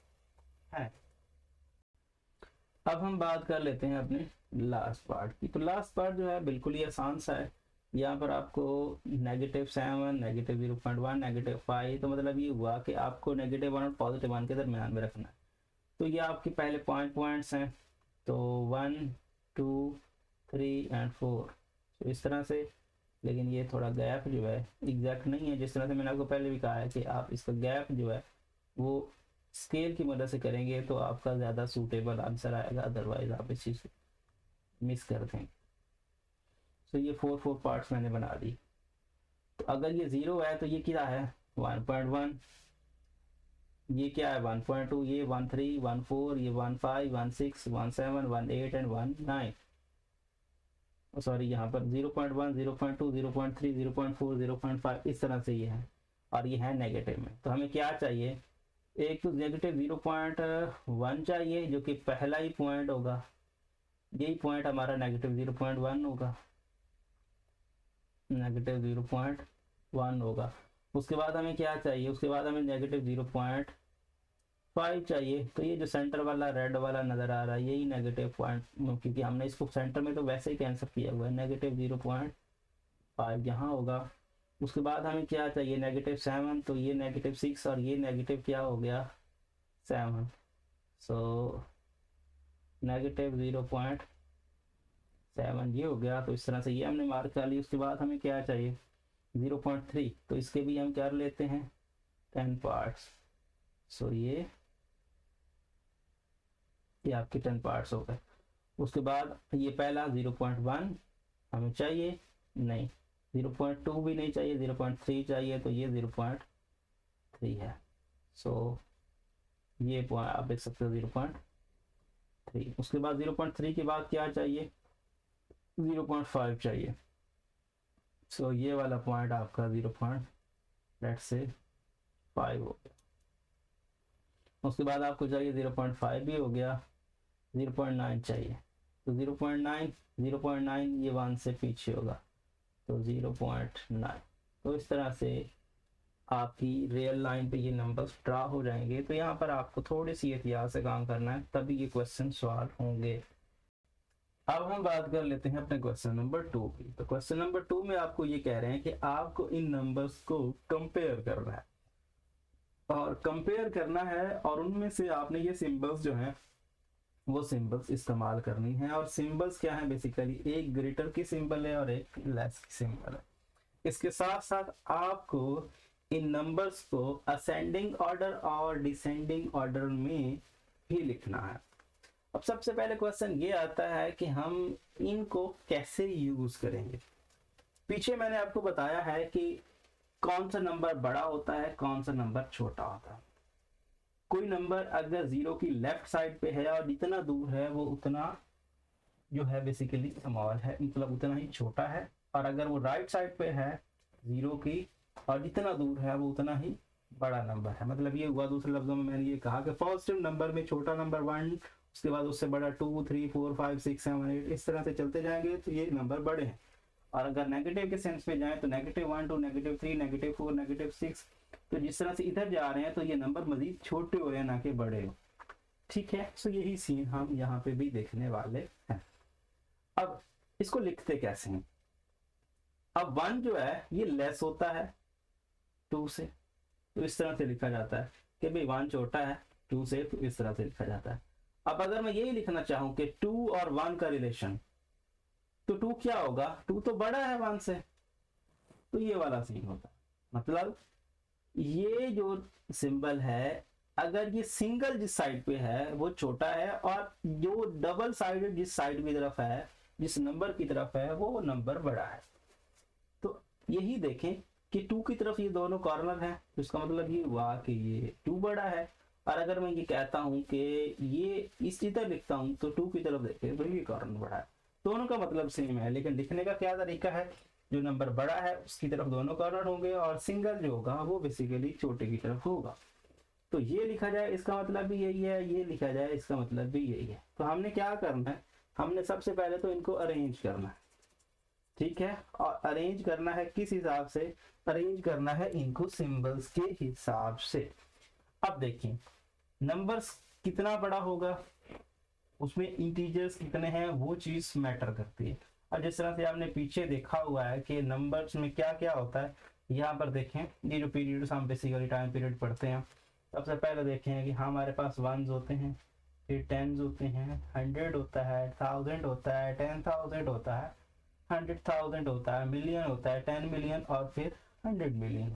अब हम बात कर लेते हैं अपने लास्ट पार्ट की। तो लास्ट पार्ट जो है बिल्कुल ही आसान सा है। यहाँ पर आपको -7, -0.1, -5, तो मतलब ये हुआ कि आपको -1 और +1 के दरमियान में रखना है। तो ये आपके पहले 5 पॉइंट्स हैं, तो 1, 2, 3 एंड 4, तो इस तरह से। लेकिन ये थोड़ा गैप जो है एग्जैक्ट नहीं है, जिस तरह से मैंने आपको पहले भी कहा है कि आप इसका गैप जो है वो स्केल की मदद से करेंगे तो आपका ज़्यादा सूटेबल आंसर आएगा, अदरवाइज आप इस चीज़ को मिस कर देंगे। तो ये 4 पार्ट्स मैंने बना दी। तो अगर ये 0 है तो ये क्या है 1.1, ये क्या है 1.2, ये 1.3, 1.4, ये 1.5, 1.6, 1.7, 1.8 एंड 1.9। सॉरी यहाँ पर 0.1, 0.2, 0.3, 0.4, 0.5 इस तरह से ये है, और ये है नेगेटिव में। तो हमें क्या चाहिए, एक तो -0.1 चाहिए जो कि पहला ही पॉइंट होगा, यही पॉइंट हमारा -0.1 होगा, -0.1 होगा। उसके बाद हमें क्या चाहिए, उसके बाद हमें -0.5 चाहिए। तो ये जो सेंटर वाला रेड वाला नजर आ रहा है यही नेगेटिव पॉइंट, क्योंकि हमने इसको सेंटर में तो वैसे ही कैंसिल किया हुआ है, -0.5 यहाँ होगा। उसके बाद हमें क्या चाहिए -7, तो ये -6 और ये नेगेटिव क्या हो गया 7, सो -0.7 ये हो गया। तो इस तरह से ये हमने मार्क कर ली। उसके बाद हमें क्या चाहिए 0.3, तो इसके भी हम कर लेते हैं 10 पार्ट्स। सो ये आपके 10 पार्ट्स हो गए। उसके बाद ये पहला 0.1 हमें चाहिए नहीं, 0.2 भी नहीं चाहिए, 0.3 चाहिए, तो ये 0.3 है। सो ये पॉइंट आप देख सकते हो 0.3। उसके बाद 0.3 के बाद क्या चाहिए 0.5 चाहिए। सो ये वाला पॉइंट आपका 0.5 हो गया। उसके बाद आपको चाहिए 0.5 भी हो गया, 0.9 चाहिए, तो 0.9 ये 1 से पीछे होगा, तो 0.9। तो इस तरह से आपकी रियल लाइन पे ये नंबर्स ड्रा हो जाएंगे। तो यहाँ पर आपको थोड़ी सी एहतियात से काम करना है, तभी ये क्वेश्चन सॉल्व होंगे। अब हम बात कर लेते हैं अपने क्वेश्चन नंबर 2 की। तो क्वेश्चन नंबर 2 में आपको ये कह रहे हैं कि आपको इन नंबर्स को कंपेयर करना है, और कंपेयर करना है, और उनमें से आपने ये सिंबल्स जो हैं वो सिंबल्स इस्तेमाल करनी है। और सिंबल्स क्या है, बेसिकली एक ग्रेटर की सिंबल है और एक लेस की सिंबल है। इसके साथ साथ आपको इन नंबर्स को असेंडिंग ऑर्डर और डिसेंडिंग ऑर्डर में भी लिखना है। अब सबसे पहले क्वेश्चन ये आता है कि हम इनको कैसे यूज करेंगे। पीछे मैंने आपको बताया है कि कौन सा नंबर बड़ा होता है, कौन सा नंबर छोटा होता है। कोई नंबर अगर जीरो की लेफ्ट साइड पे है और जितना दूर है वो उतना जो है बेसिकली स्मॉल है, मतलब उतना ही छोटा है। और अगर वो राइट साइड पे है जीरो की और जितना दूर है वो उतना ही बड़ा नंबर है। मतलब ये हुआ, दूसरे लफ्जों में मैंने ये कहा कि पॉजिटिव नंबर में छोटा नंबर 1, उसके बाद उससे बड़ा 2, 3, 4, 5, 6, 7, 8, इस तरह से चलते जाएंगे तो ये नंबर बड़े हैं। और अगर नेगेटिव के सेंस में जाए तो -1 to -3, -4, -6, तो जिस तरह से इधर जा रहे हैं तो ये नंबर मजीद छोटे हो रहे हैं, ना कि बड़े हो। ठीक है, सो यही सीन हम यहाँ पे भी देखने वाले हैं। अब इसको लिखते कैसे हैं। अब 1 जो है ये लेस होता है 2 से, तो इस तरह से लिखा जाता है कि भाई 1 छोटा है 2 से, तो इस तरह से लिखा जाता है। अब अगर मैं यही लिखना चाहूं कि 2 और 1 का रिलेशन, तो 2 क्या होगा, 2 तो बड़ा है 1 से, तो ये वाला सीन होता है। मतलब ये जो सिंबल है, अगर ये सिंगल जिस साइड पे है वो छोटा है, और जो डबल साइडेड जिस साइड की तरफ है, जिस नंबर की तरफ है, वो नंबर बड़ा है। तो यही देखें कि 2 की तरफ ये दोनों कॉर्नर हैं, तो इसका मतलब ये हुआ कि ये 2 बड़ा है। और अगर मैं ये कहता हूं कि ये इस इधर लिखता हूं तो 2 की तरफ देखें तो ये कॉर्नर बड़ा है। दोनों का मतलब सेम है, लेकिन लिखने का क्या तरीका है, जो नंबर बड़ा है उसकी तरफ दोनों कॉर्नर होंगे, और सिंगल जो होगा वो बेसिकली छोटे की तरफ होगा। तो ये लिखा जाए इसका मतलब भी यही है, ये लिखा जाए इसका मतलब भी यही है। तो हमने क्या करना है, हमने सबसे पहले तो इनको अरेंज करना है। ठीक है, और अरेंज करना है किस हिसाब से, अरेंज करना है इनको सिंबल्स के हिसाब से। अब देखिए नंबर्स कितना बड़ा होगा, उसमें इंटीजर्स कितने हैं, वो चीज मैटर करती है। अब जिस तरह से आपने पीछे देखा हुआ है कि नंबर्स में क्या क्या होता है, यहाँ पर देखें ये जो पीरियड्स हम बेसिकली टाइम पीरियड पढ़ते हैं, सबसे पहले देखें कि हमारे पास 1s होते हैं, फिर 10s होते हैं, 100 होता है, 1000 होता है, 10,000 होता है, 100,000 होता है, मिलियन होता है, 10 मिलियन, और फिर 100 मिलियन।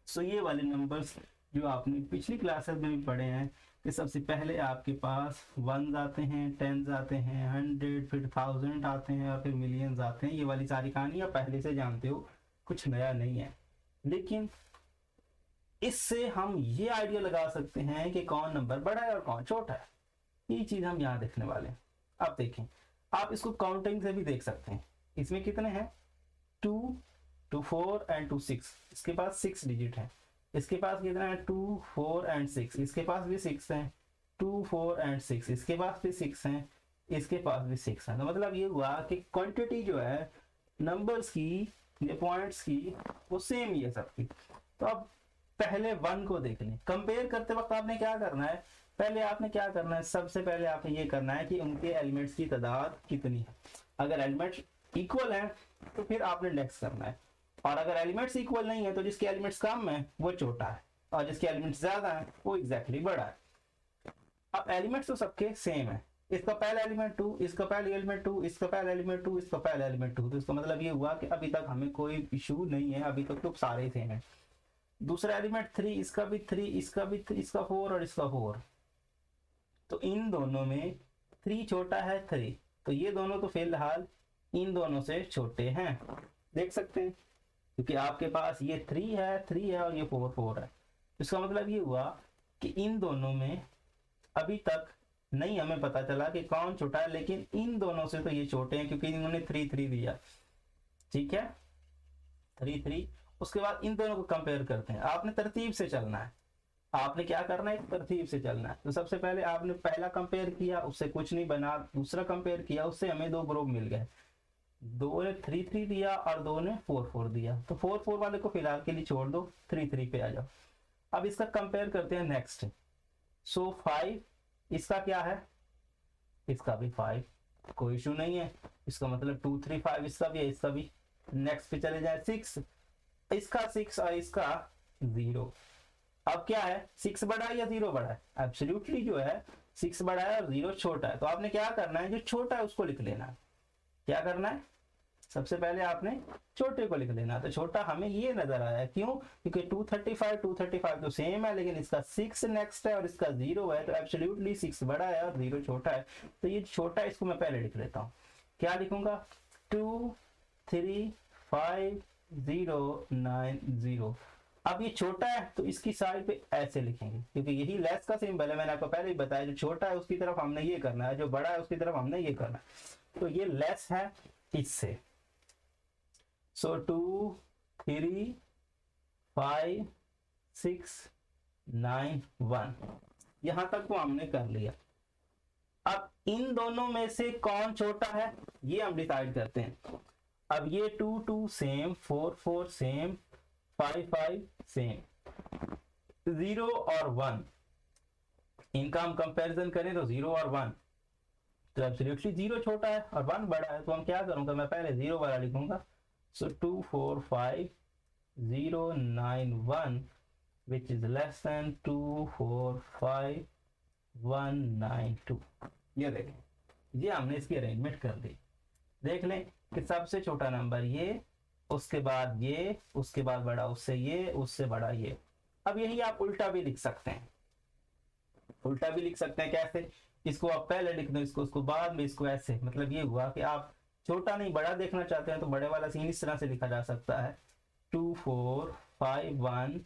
सो ये वाले नंबर्स जो आपने पिछली क्लासेस में भी पढ़े हैं कि सबसे पहले आपके पास 1s आते हैं, 10s आते हैं, 100, फिर 1000 आते हैं, और फिर मिलियंस आते हैं। ये वाली सारी कहानी आप पहले से जानते हो, कुछ नया नहीं है। लेकिन इससे हम ये आइडिया लगा सकते हैं कि कौन नंबर बड़ा है और कौन छोटा है। ये चीज हम यहाँ देखने वाले हैं। आप देखें, आप इसको काउंटिंग से भी देख सकते हैं। इसमें कितने हैं, 2, 2, 4 एंड 2, 6। इसके पास 6 डिजिट है। इसके पास कितना है, 2, 4 एंड 6। इसके पास भी 6 है, 2, 4 एंड 6। इसके पास भी 6 है, इसके पास भी 6 है। तो मतलब ये हुआ कि क्वांटिटी जो है नंबर्स की, ये पॉइंट्स की, वो सेम ही है सबकी। तो अब पहले 1 को देख लें। कंपेयर करते वक्त आपने क्या करना है, पहले आपने क्या करना है, सबसे पहले आपने ये करना है कि उनके एलिमेंट्स की तादाद कितनी है। अगर एलिमेंट्स इक्वल है तो फिर आपने नेक्स्ट करना है, और अगर एलिमेंट्स इक्वल नहीं है तो जिसके एलिमेंट्स कम है वो छोटा है, और जिसके एलिमेंट्स ज्यादा है वो एग्जैक्टली बड़ा है। अब एलिमेंट्स तो सबके सेम है, इसका पहला एलिमेंट 2, इसका पहला एलिमेंट 2, इसका पहला एलिमेंट 2, इसका पहला एलिमेंट 2। तो इसका मतलब ये हुआ कि अभी तक हमें कोई इशू नहीं है, अभी तक तो सारे सेम है। दूसरा एलिमेंट 3, इसका भी 3, इसका भी 3, इसका 4 और इसका 4। तो इन दोनों में 3 छोटा है 3, तो ये दोनों तो फिलहाल इन दोनों से छोटे हैं, देख सकते हैं, क्योंकि आपके पास ये 3 है और ये 4 है। इसका मतलब ये हुआ कि इन दोनों में अभी तक नहीं हमें पता चला कि कौन छोटा है, लेकिन इन दोनों से तो ये छोटे हैं क्योंकि इन्होंने 3 दिया। ठीक है, 3। उसके बाद इन दोनों को कंपेयर करते हैं। आपने तरतीब से चलना है, आपने क्या करना है, तरतीब से चलना है। तो सबसे पहले आपने पहला कंपेयर किया, उससे कुछ नहीं बना। दूसरा कंपेयर किया, उससे हमें 2 ग्रुप मिल गए। दो ने 3 3 दिया और दो ने 4 4 दिया, तो 4 4 वाले को फिलहाल के लिए छोड़ दो, 3 3 पे आ जाओ। अब इसका कंपेयर करते हैं नेक्स्ट। सो 5 इसका क्या है, इसका भी 5, कोई इशू नहीं है, इसका मतलब 2 3 5 इसका भी है, इसका भी। नेक्स्ट पे चले जाए 6, इसका 6 और इसका 0। अब क्या है, 6 बड़ा है या 0 बड़ा है, एब्सोल्युटली जो है 6 बड़ा है और 0 छोटा है। तो आपने क्या करना है, जो छोटा है उसको लिख लेना है। क्या करना है, सबसे पहले आपने छोटे को लिख लेना। तो छोटा हमें ये नजर आया, क्यों, क्योंकि 235 तो सेम है, लेकिन इसका 6 नेक्स्ट है और इसका 0 है, तो एब्सोल्युटली 6 बड़ा है और 0 छोटा है। तो ये छोटा, इसको मैं पहले लिख लेता हूँ। क्या लिखूंगा, 2 3 5 0 9 0। अब ये छोटा है तो इसकी साइड पे ऐसे लिखेंगे, क्योंकि यही लेस का सिंबल है। मैंने आपको पहले ही बताया, जो छोटा है उसकी तरफ हमने ये करना है, जो बड़ा है उसकी तरफ हमने ये करना है। तो ये लेस है इससे। सो 2 3 5 6 9 1, यहां तक तो हमने कर लिया। अब इन दोनों में से कौन छोटा है ये हम डिसाइड करते हैं। अब ये 2 2 सेम, 4 4 सेम, 5 5 सेम, 0 और 1, इनका हम कंपैरिजन करें तो 0 और 1, तो एब्सोल्युटली 0 छोटा है और 1 बड़ा है। तो हम क्या करूंगा, मैं पहले 0 वाला लिखूंगा। सो 2 4 5 0 9 1 which is less than 2 4 5 1 9 2। ये देखें, ये हमने इसकी अरेंजमेंट कर दी। देख लें कि सबसे छोटा नंबर ये, उसके बाद ये, उसके बाद बड़ा उससे ये, उससे बड़ा ये। अब यही आप उल्टा भी लिख सकते हैं। उल्टा भी लिख सकते हैं कैसे, इसको आप पहले लिख दो, इसको उसको बाद में, इसको ऐसे। मतलब ये हुआ कि आप छोटा नहीं बड़ा देखना चाहते हैं तो बड़े वाला सीन इस तरह से लिखा जा सकता है, 2 4 5 1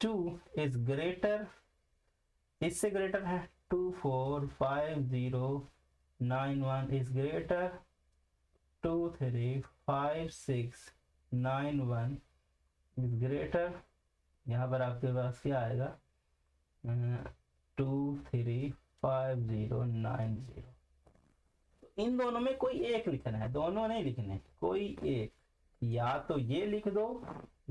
2 इज ग्रेटर, इससे ग्रेटर है 2 4 5 0 9 1 इज ग्रेटर 2 3 5 6 9 1 इज ग्रेटर। यहाँ पर आपके पास क्या आएगा, 2 3 5 0 9 0। इन दोनों में कोई एक लिखना है, दोनों नहीं लिखने, कोई एक, या तो ये लिख दो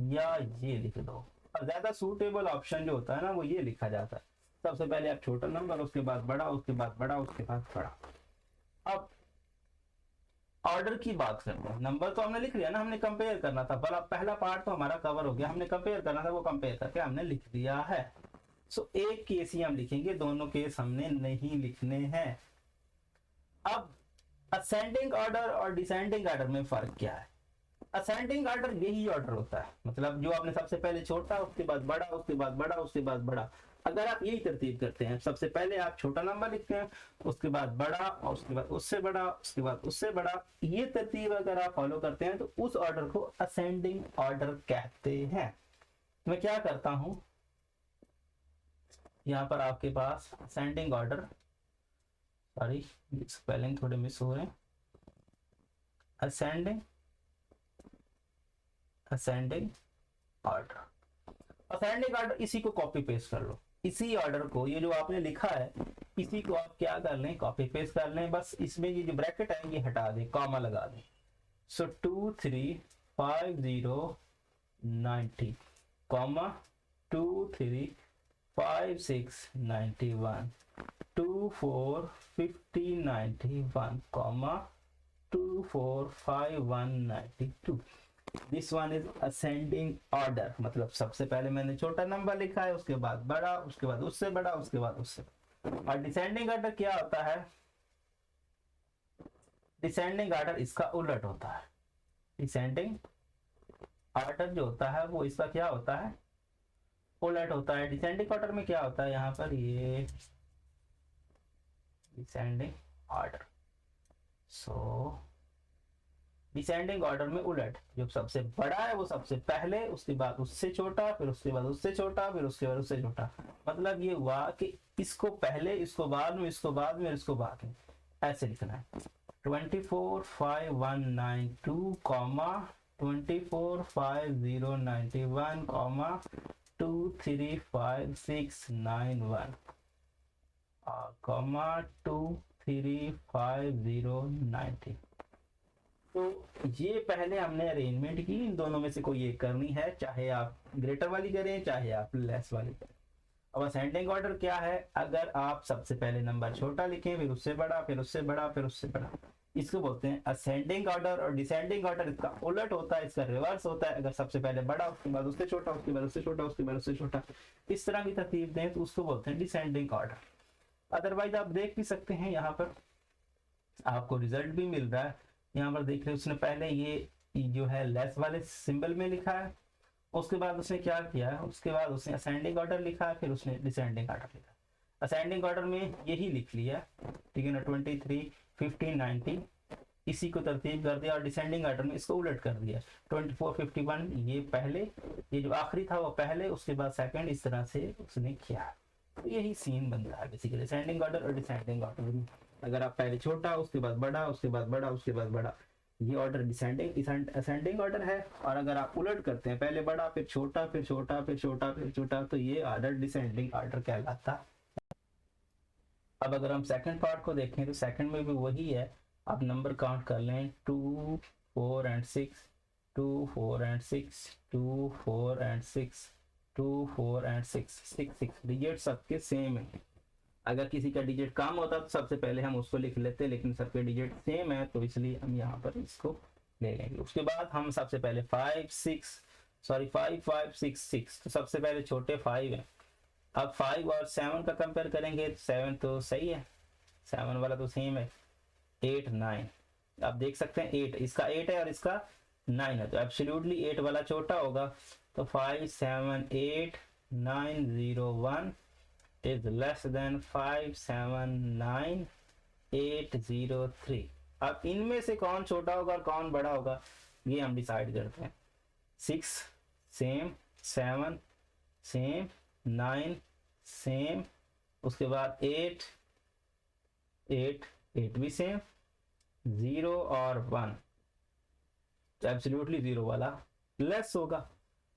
या ये लिख दो। और ज्यादा सूटेबल ऑप्शन जो होता है ना वो ये लिखा जाता है। सबसे पहले आप छोटा नंबर, उसके बाद बड़ा, उसके बाद बड़ा, उसके बाद बड़ा। अब ऑर्डर की बात करते हैं। नंबर तो हमने लिख लिया ना, हमने कंपेयर करना था, पहला पार्ट तो हमारा कवर हो गया, हमने कंपेयर करना था, वो कंपेयर करके हमने लिख दिया है। सो एक केस ही हम लिखेंगे, दोनों केस हमने नहीं लिखने हैं। अब असेंडिंग ऑर्डर और डिसेंडिंग ऑर्डर में फर्क क्या है। असेंडिंग ऑर्डर यही ऑर्डर होता है, मतलब जो आपने सबसे पहले छोटा, उसके बाद बड़ा, उसके बाद बड़ा, उसके बाद बड़ा। अगर आप यही तरतीब करते हैं, सबसे पहले आप छोटा नंबर लिखते हैं, उसके बाद बड़ा, और उसके बाद उससे बड़ा, उसके बाद उससे बड़ा, ये तरतीब अगर आप फॉलो करते हैं तो उस ऑर्डर को असेंडिंग ऑर्डर कहते हैं। मैं क्या करता हूं, यहाँ पर आपके पास असेंडिंग ऑर्डर, सॉरी स्पेलिंग थोड़े मिस हो रहे हैं, असेंडिंग ऑर्डर। असेंडिंग ऑर्डर, इसी को कॉपी पेस्ट कर लो, इसी ऑर्डर को, ये जो आपने लिखा है इसी को आप क्या कर लें, कॉपी पेस्ट कर लें। बस इसमें ये जो ब्रैकेट है ये हटा दें, कॉमा लगा दें। सो 2 3 5 0 90 comma 2 3 5 6 91 2 4 50 91 comma 2 4 5 1 92। This one is ascending order, मतलब सबसे पहले मैंने छोटा नंबर लिखा है, उसके बाद बड़ा, उसके बाद उससे बड़ा, उसके बाद उससे। और डिसेंडिंग ऑर्डर क्या होता है, डिसेंडिंग ऑर्डर इसका उलट होता है। डिसेंडिंग ऑर्डर जो होता है वो इसका क्या होता है, उलट होता है। डिसेंडिंग ऑर्डर में क्या होता है, यहाँ पर ये डिसेंडिंग ऑर्डर, सो डिसेंडिंग ऑर्डर में उलट, जो सबसे बड़ा है वो सबसे पहले, उसके बाद उससे छोटा, फिर उसके बाद उससे छोटा, फिर उसके बाद उससे छोटा। मतलब ये हुआ कि इसको पहले, इसको बाद में, इसको बाद में, इसको बाद में, ऐसे लिखना है। 24 5 1 9 2 कॉमा 24 5 0 91 कॉमा 2 3 5 6 9 1 कॉमा 2 3 5 0 90। तो ये पहले हमने अरेंजमेंट की, इन दोनों में से कोई एक करनी है, चाहे आप ग्रेटर वाली करें चाहे आप लेस वाली करें। अब असेंडिंग ऑर्डर क्या है, अगर आप सबसे पहले नंबर छोटा लिखें, फिर उससे बड़ा, फिर उससे बड़ा, फिर उससे बड़ा, इसको बोलते हैं असेंडिंग ऑर्डर। और डिसेंडिंग ऑर्डर इसका उलट होता है, इसका रिवर्स होता है। अगर सबसे पहले बड़ा, उसके बाद उससे छोटा, उसके बाद उससे छोटा, उसके बाद उससे छोटा, इस तरह की तरतीब दें तो उसको बोलते हैं डिसेंडिंग ऑर्डर। अदरवाइज आप देख भी सकते हैं, यहाँ पर आपको रिजल्ट भी मिल रहा है। यहाँ पर देख रहे हैं, उसने पहले ये जो है लेस वाले सिंबल में लिखा है, उसके बाद उसने क्या किया है, उसके बाद उसने असेंडिंग ऑर्डर लिखा है, फिर उसने डिसेंडिंग ऑर्डर लिखा। असेंडिंग ऑर्डर में यही लिख लिया, ठीक है ना, 23, 15, 19 इसी को तरतीब कर दिया। और डिसेंडिंग ऑर्डर में इसको उलट कर दिया, 24, 51 ये पहले, ये जो आखिरी था वो पहले, उसके बाद सेकंड, इस तरह से उसने किया। तो यही सीन बनता है बेसिकली असेंडिंग ऑर्डर और डिसेंडिंग ऑर्डर में। अगर आप पहले छोटा, उसके बाद बड़ा, उसके बाद बड़ा, उसके बाद बड़ा, ये ऑर्डर डिसेंडिंग असेंडिंग ऑर्डर है। और अगर आप उलट करते हैं, पहले बड़ा फिर छोटा फिर छोटा फिर छोटा फिर छोटा, तो ये ऑर्डर डिसेंडिंग ऑर्डर कहलाता। अब अगर हम सेकंड पार्ट को देखें तो सेकंड में भी वही है, आप नंबर काउंट कर लें, 2, 4 and 6, 2, 4 and 6, 2, 4 and 6, 2, 4 and 6, 6 digit सबके सेम है। अगर किसी का डिजिट कम होता तो सबसे पहले हम उसको लिख लेते, लेकिन सबके डिजिट सेम है तो इसलिए हम यहाँ पर इसको ले लेंगे। उसके बाद हम सबसे पहले 5, 5, 6, 6, तो सबसे पहले छोटे 5 है। अब 5 और 7 का कंपेयर करेंगे, 7 तो सही है, 7 वाला तो सेम है। 8, 9, आप देख सकते हैं 8, इसका 8 है और इसका 9 है, तो एब्सोल्युटली 8 वाला छोटा होगा। तो 5, 7, 8, 9, 0, 1 is less than 5, 7, 9, 8, 0, 3। अब इनमें से कौन छोटा होगा और कौन बड़ा होगा ये हम डिसाइड करते हैं। 6 सेम, 7 सेम, 9 सेम, उसके बाद 8 भी सेम, 0 और 1 तो एब्सोल्युटली 0 वाला लेस होगा,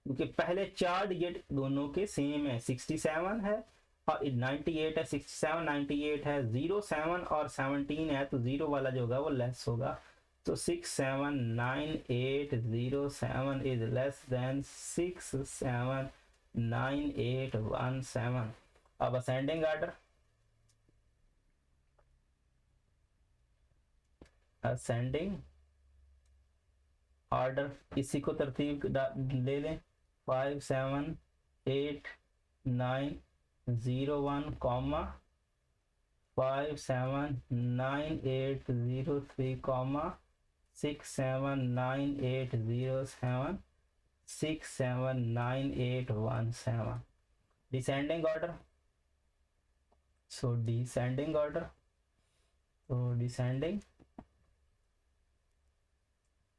क्योंकि पहले 4 डिजिट दोनों के सेम है। 67 है और 98 है, 67, 98 है, 0, 7 और 17 है, तो 0 वाला जो होगा वो लेस होगा। तो 6, 7, 9, 8, 0, 7 इज लेस देन 6, 7, 9, 8, 1, 7। अब असेंडिंग ऑर्डर, इसी को तरतीब ले लें, 5, 7, 8, 9, 0, 1, 5, 7, 9, 8, 0, 3, 6, 7, 9, 8, 0, 7, 6, 7, 9, 8, 1, 7। डिसेंडिंग ऑर्डर,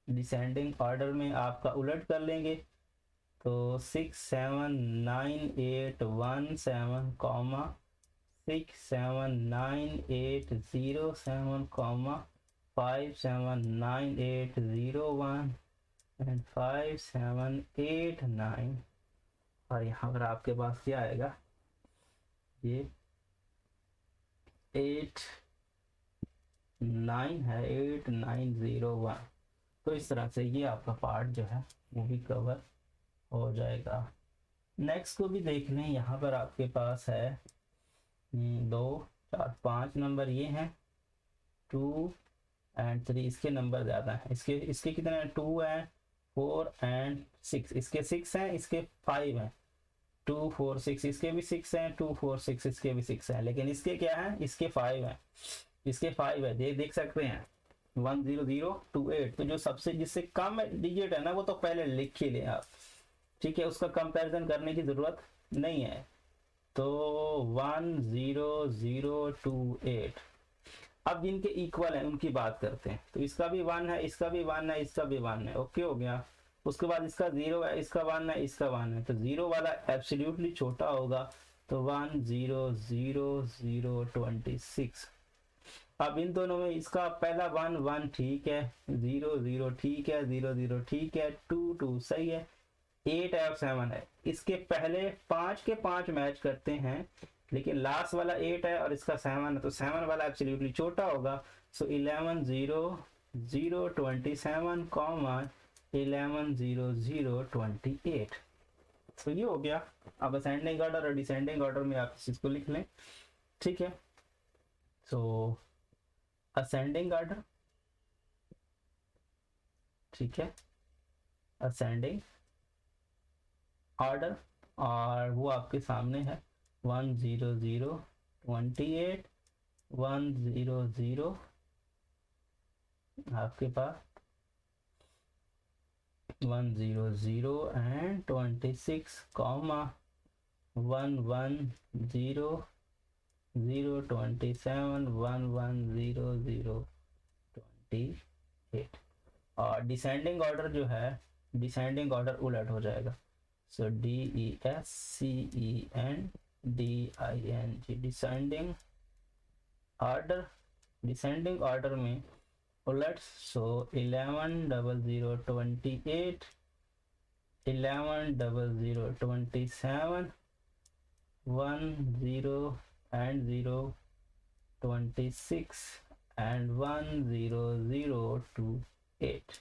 डिसेंडिंग ऑर्डर में आपका उलट कर लेंगे, तो 6, 7, 9, 8, 1, 7, 6, 7, 9, 8, 0, 7, 5, 7, 9, 8, 0, 1 एंड 5, 7, 8, 9। और यहाँ पर आपके पास क्या आएगा, ये 8, 9 है, 8, 9, 0, 1। तो इस तरह से ये आपका पार्ट जो है वो भी कवर हो जाएगा। नेक्स्ट को भी देख लें, यहाँ पर आपके पास है 2, 4, 5 नंबर ये हैं, 2 एंड 3, इसके नंबर ज़्यादा हैं। इसके कितने हैं, 2 हैं, 4 एंड 6, इसके 6 हैं, इसके 5 हैं, 2, 4, 6, इसके भी 6 हैं, 2, 4, 6, इसके भी 6 हैं, लेकिन इसके क्या है, इसके 5 हैं, इसके 5 है, देख सकते हैं 1, 0, 0, 2, 8। तो जो सबसे जिससे कम डिजिट है ना वो तो पहले लिख ही लें आप, ठीक है, उसका कंपैरिजन करने की जरूरत नहीं है। तो 1, 0, 0, 2, 8। अब जिनके इक्वल है उनकी बात करते हैं, तो इसका भी 1 है, इसका भी 1 है, इसका भी 1 है, ओके हो गया। उसके बाद इसका 0 है, इसका 1 है, इसका 1 है, तो 0 वाला एब्सोल्युटली छोटा होगा, तो 1, 0, 0, 0, 26। अब इन दोनों में इसका पहला 1, 1 ठीक है, 0, 0 ठीक है, 0, 0 ठीक है, 2, 2 सही है, 8 है और 7 है। इसके पहले 5 के 5 मैच करते हैं, लेकिन लास्ट वाला 8 है और इसका 7 है, तो 7 वाला एब्सोल्युटली छोटा होगा। सो 11, 0, 027 कॉमा 110028। तो ये हो गया। अब असेंडिंग ऑर्डर और डिसेंडिंग ऑर्डर में आप इस चीज को लिख लें, ठीक है। सो असेंडिंग ऑर्डर, ठीक है, असेंडिंग ऑर्डर, और वो आपके सामने है 10028 100 आपके पास 100 एंड 26 कॉमा 110 027 110 और डिसेंडिंग ऑर्डर जो है, डिसेंडिंग ऑर्डर उलट हो जाएगा। सो DESCENDING descending order, descending order में उलट। सो 110028 110027 10 and 026 and 10028।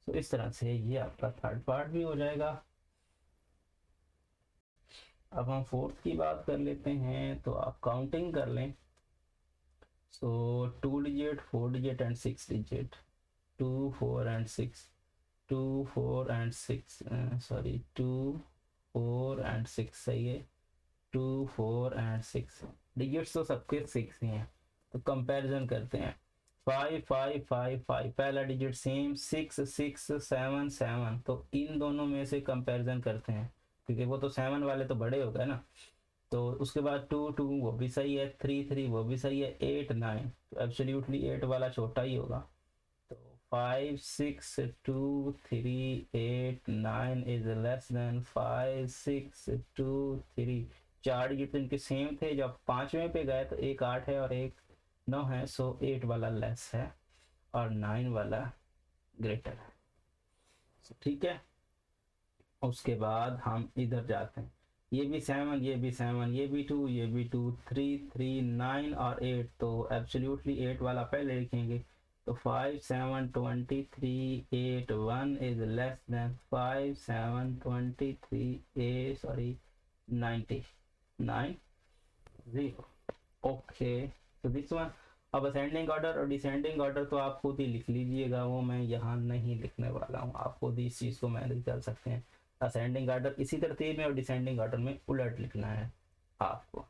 तो इस तरह से ये आपका थर्ड पार्ट भी हो जाएगा। अब हम फोर्थ की बात कर लेते हैं, तो आप काउंटिंग कर लें। सो 2 digit, 4 digit and 6 digit, 2 4 and 6, 2 4 and 6 sorry 2 4 and 6 सही है, 2 4 and 6 डिजिट्स तो सबके 6 ही हैं। तो कंपैरिजन करते हैं, 5 5 5 5 पहला डिजिट सेम, 6 6 7 7, तो इन दोनों में से कंपैरिजन करते हैं क्योंकि वो तो 7 वाले तो बड़े हो गए ना। तो उसके बाद 2 2 वो भी सही है, 3 3 वो भी सही है, 8 9 तो एब्सोल्युटली 8 वाला छोटा ही होगा। तो 5 6 2 3 8 9 इज लेस देन 5 6 2 3। चार डिजिट इनके सेम थे, जब पांचवें पे गए तो एक 8 है और एक 9 है। सो 8 वाला लेस है और 9 वाला ग्रेटर है, ठीक है। उसके बाद हम इधर जाते हैं, ये भी 7, ये भी 7, ये भी 2, ये भी 2, 3 3 9 और 8, तो एब्सोल्युटली 8 वाला पहले लिखेंगे। तो 5 7 23 8 1 is less than 5 7 23 sorry 90 9 0। Okay, तो दिस वन। अब असेंडिंग ऑर्डर और डिसेंडिंग ऑर्डर तो आप खुद ही लिख लीजिएगा, वो मैं यहाँ नहीं लिखने वाला हूँ, आप खुद ही इस चीज़ को मैनेज कर सकते हैं। असेंडिंग ऑर्डर इसी तरतीब में और डिसेंडिंग ऑर्डर में उलट लिखना है आपको।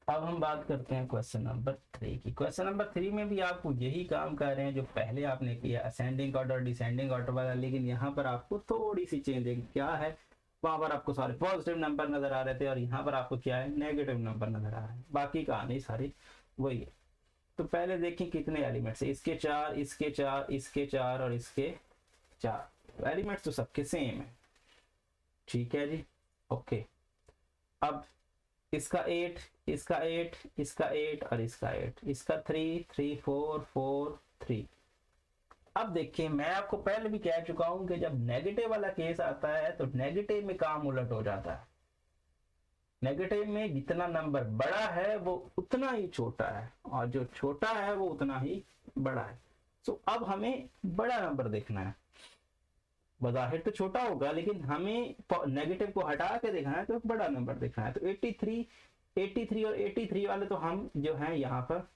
अब हम बात करते हैं क्वेश्चन नंबर 3 की। क्वेश्चन नंबर 3 में भी आपको यही काम कर रहे हैं जो पहले आपने किया, असेंडिंग ऑर्डर डिसेंडिंग ऑर्डर वाला, लेकिन यहाँ पर आपको थोड़ी सी चेंजिंग क्या है, वहां पर आपको सारे पॉजिटिव नंबर नजर आ रहे थे और यहाँ पर आपको क्या है, नेगेटिव नंबर नजर आ रहे हैं। बाकी कहानी सारी वही है। तो पहले देखें कितने एलिमेंट्स है, इसके 4 इसके 4 इसके 4 और इसके 4, एलिमेंट्स तो सबके सेम है, ठीक है जी। ओके, अब इसका 8 इसका 8 इसका 8 और इसका 8, इसका 3 3 4 4 3। अब देखिए, मैं आपको पहले भी कह चुका हूं कि जब नेगेटिव वाला केस आता है तो नेगेटिव में काम उलट हो जाता है। नेगेटिव में जितना नंबर बड़ा है वो उतना ही छोटा है और जो छोटा है वो उतना ही बड़ा है। तो अब हमें बड़ा नंबर देखना है, बज़ाहिर तो छोटा होगा लेकिन हमें नेगेटिव को हटा के देखना है तो बड़ा नंबर देखना है। तो 83 और 83 वाले तो हम जो है यहाँ पर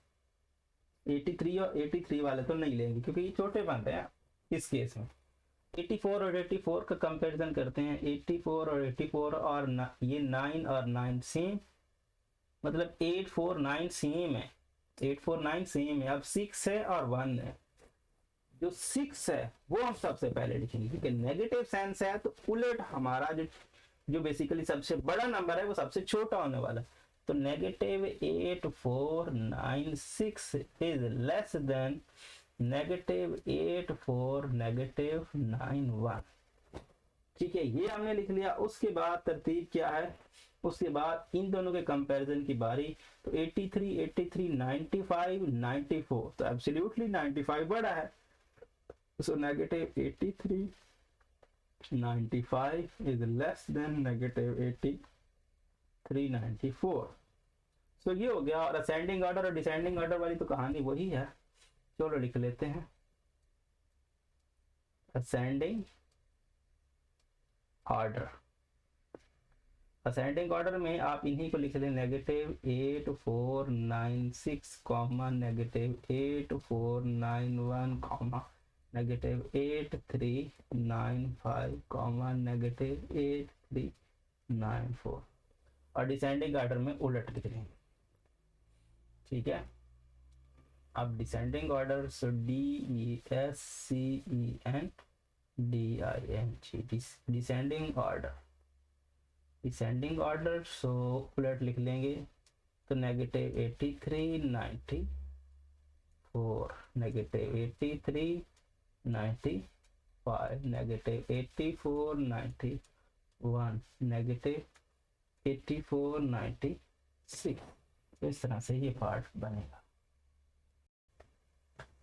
83 और 83 वाले तो नहीं लेंगे क्योंकि ये छोटे बनते हैं इस केस में। 84 और 84 का कंपैरिजन करते हैं, 84 और 84 और ये 9 और 9 सेम, मतलब 8 4 9 सेम है, 8 4 9 सेम है। अब 6 है और 1 है, जो 6 है वो हम सबसे पहले लिखेंगे क्योंकि नेगेटिव सेंस है तो उलट हमारा जो बेसिकली सबसे बड़ा नंबर है वो सबसे छोटा होने वाला। तो negative 8 4 9 6 is less than negative 8 4 negative 9 1, ठीक है, ये हमने लिख लिया। उसके बाद तरतीब क्या है, उसके बाद इन दोनों के कंपैरिजन की बारी। तो 83 83 95 94, तो एब्सोल्युटली 95 बड़ा है। So negative 83 95 is less than negative 83 94। So ये हो गया। और असेंडिंग ऑर्डर और डिसेंडिंग ऑर्डर वाली तो कहानी वही है, चलो लिख लेते हैं असेंडिंग ऑर्डर। असेंडिंग ऑर्डर में आप इन्हीं को लिख दें, -8496 कॉमा -8491 कॉमा -8395 कॉमा -8394 और डिसेंडिंग ऑर्डर में उलट लिख दें। ठीक है, अब descending order so DESCENDING descending order, descending order so उलट लिख लेंगे तो -8394 -8395 -8491 -8496। तो इस तरह से ये पार्ट बनेगा।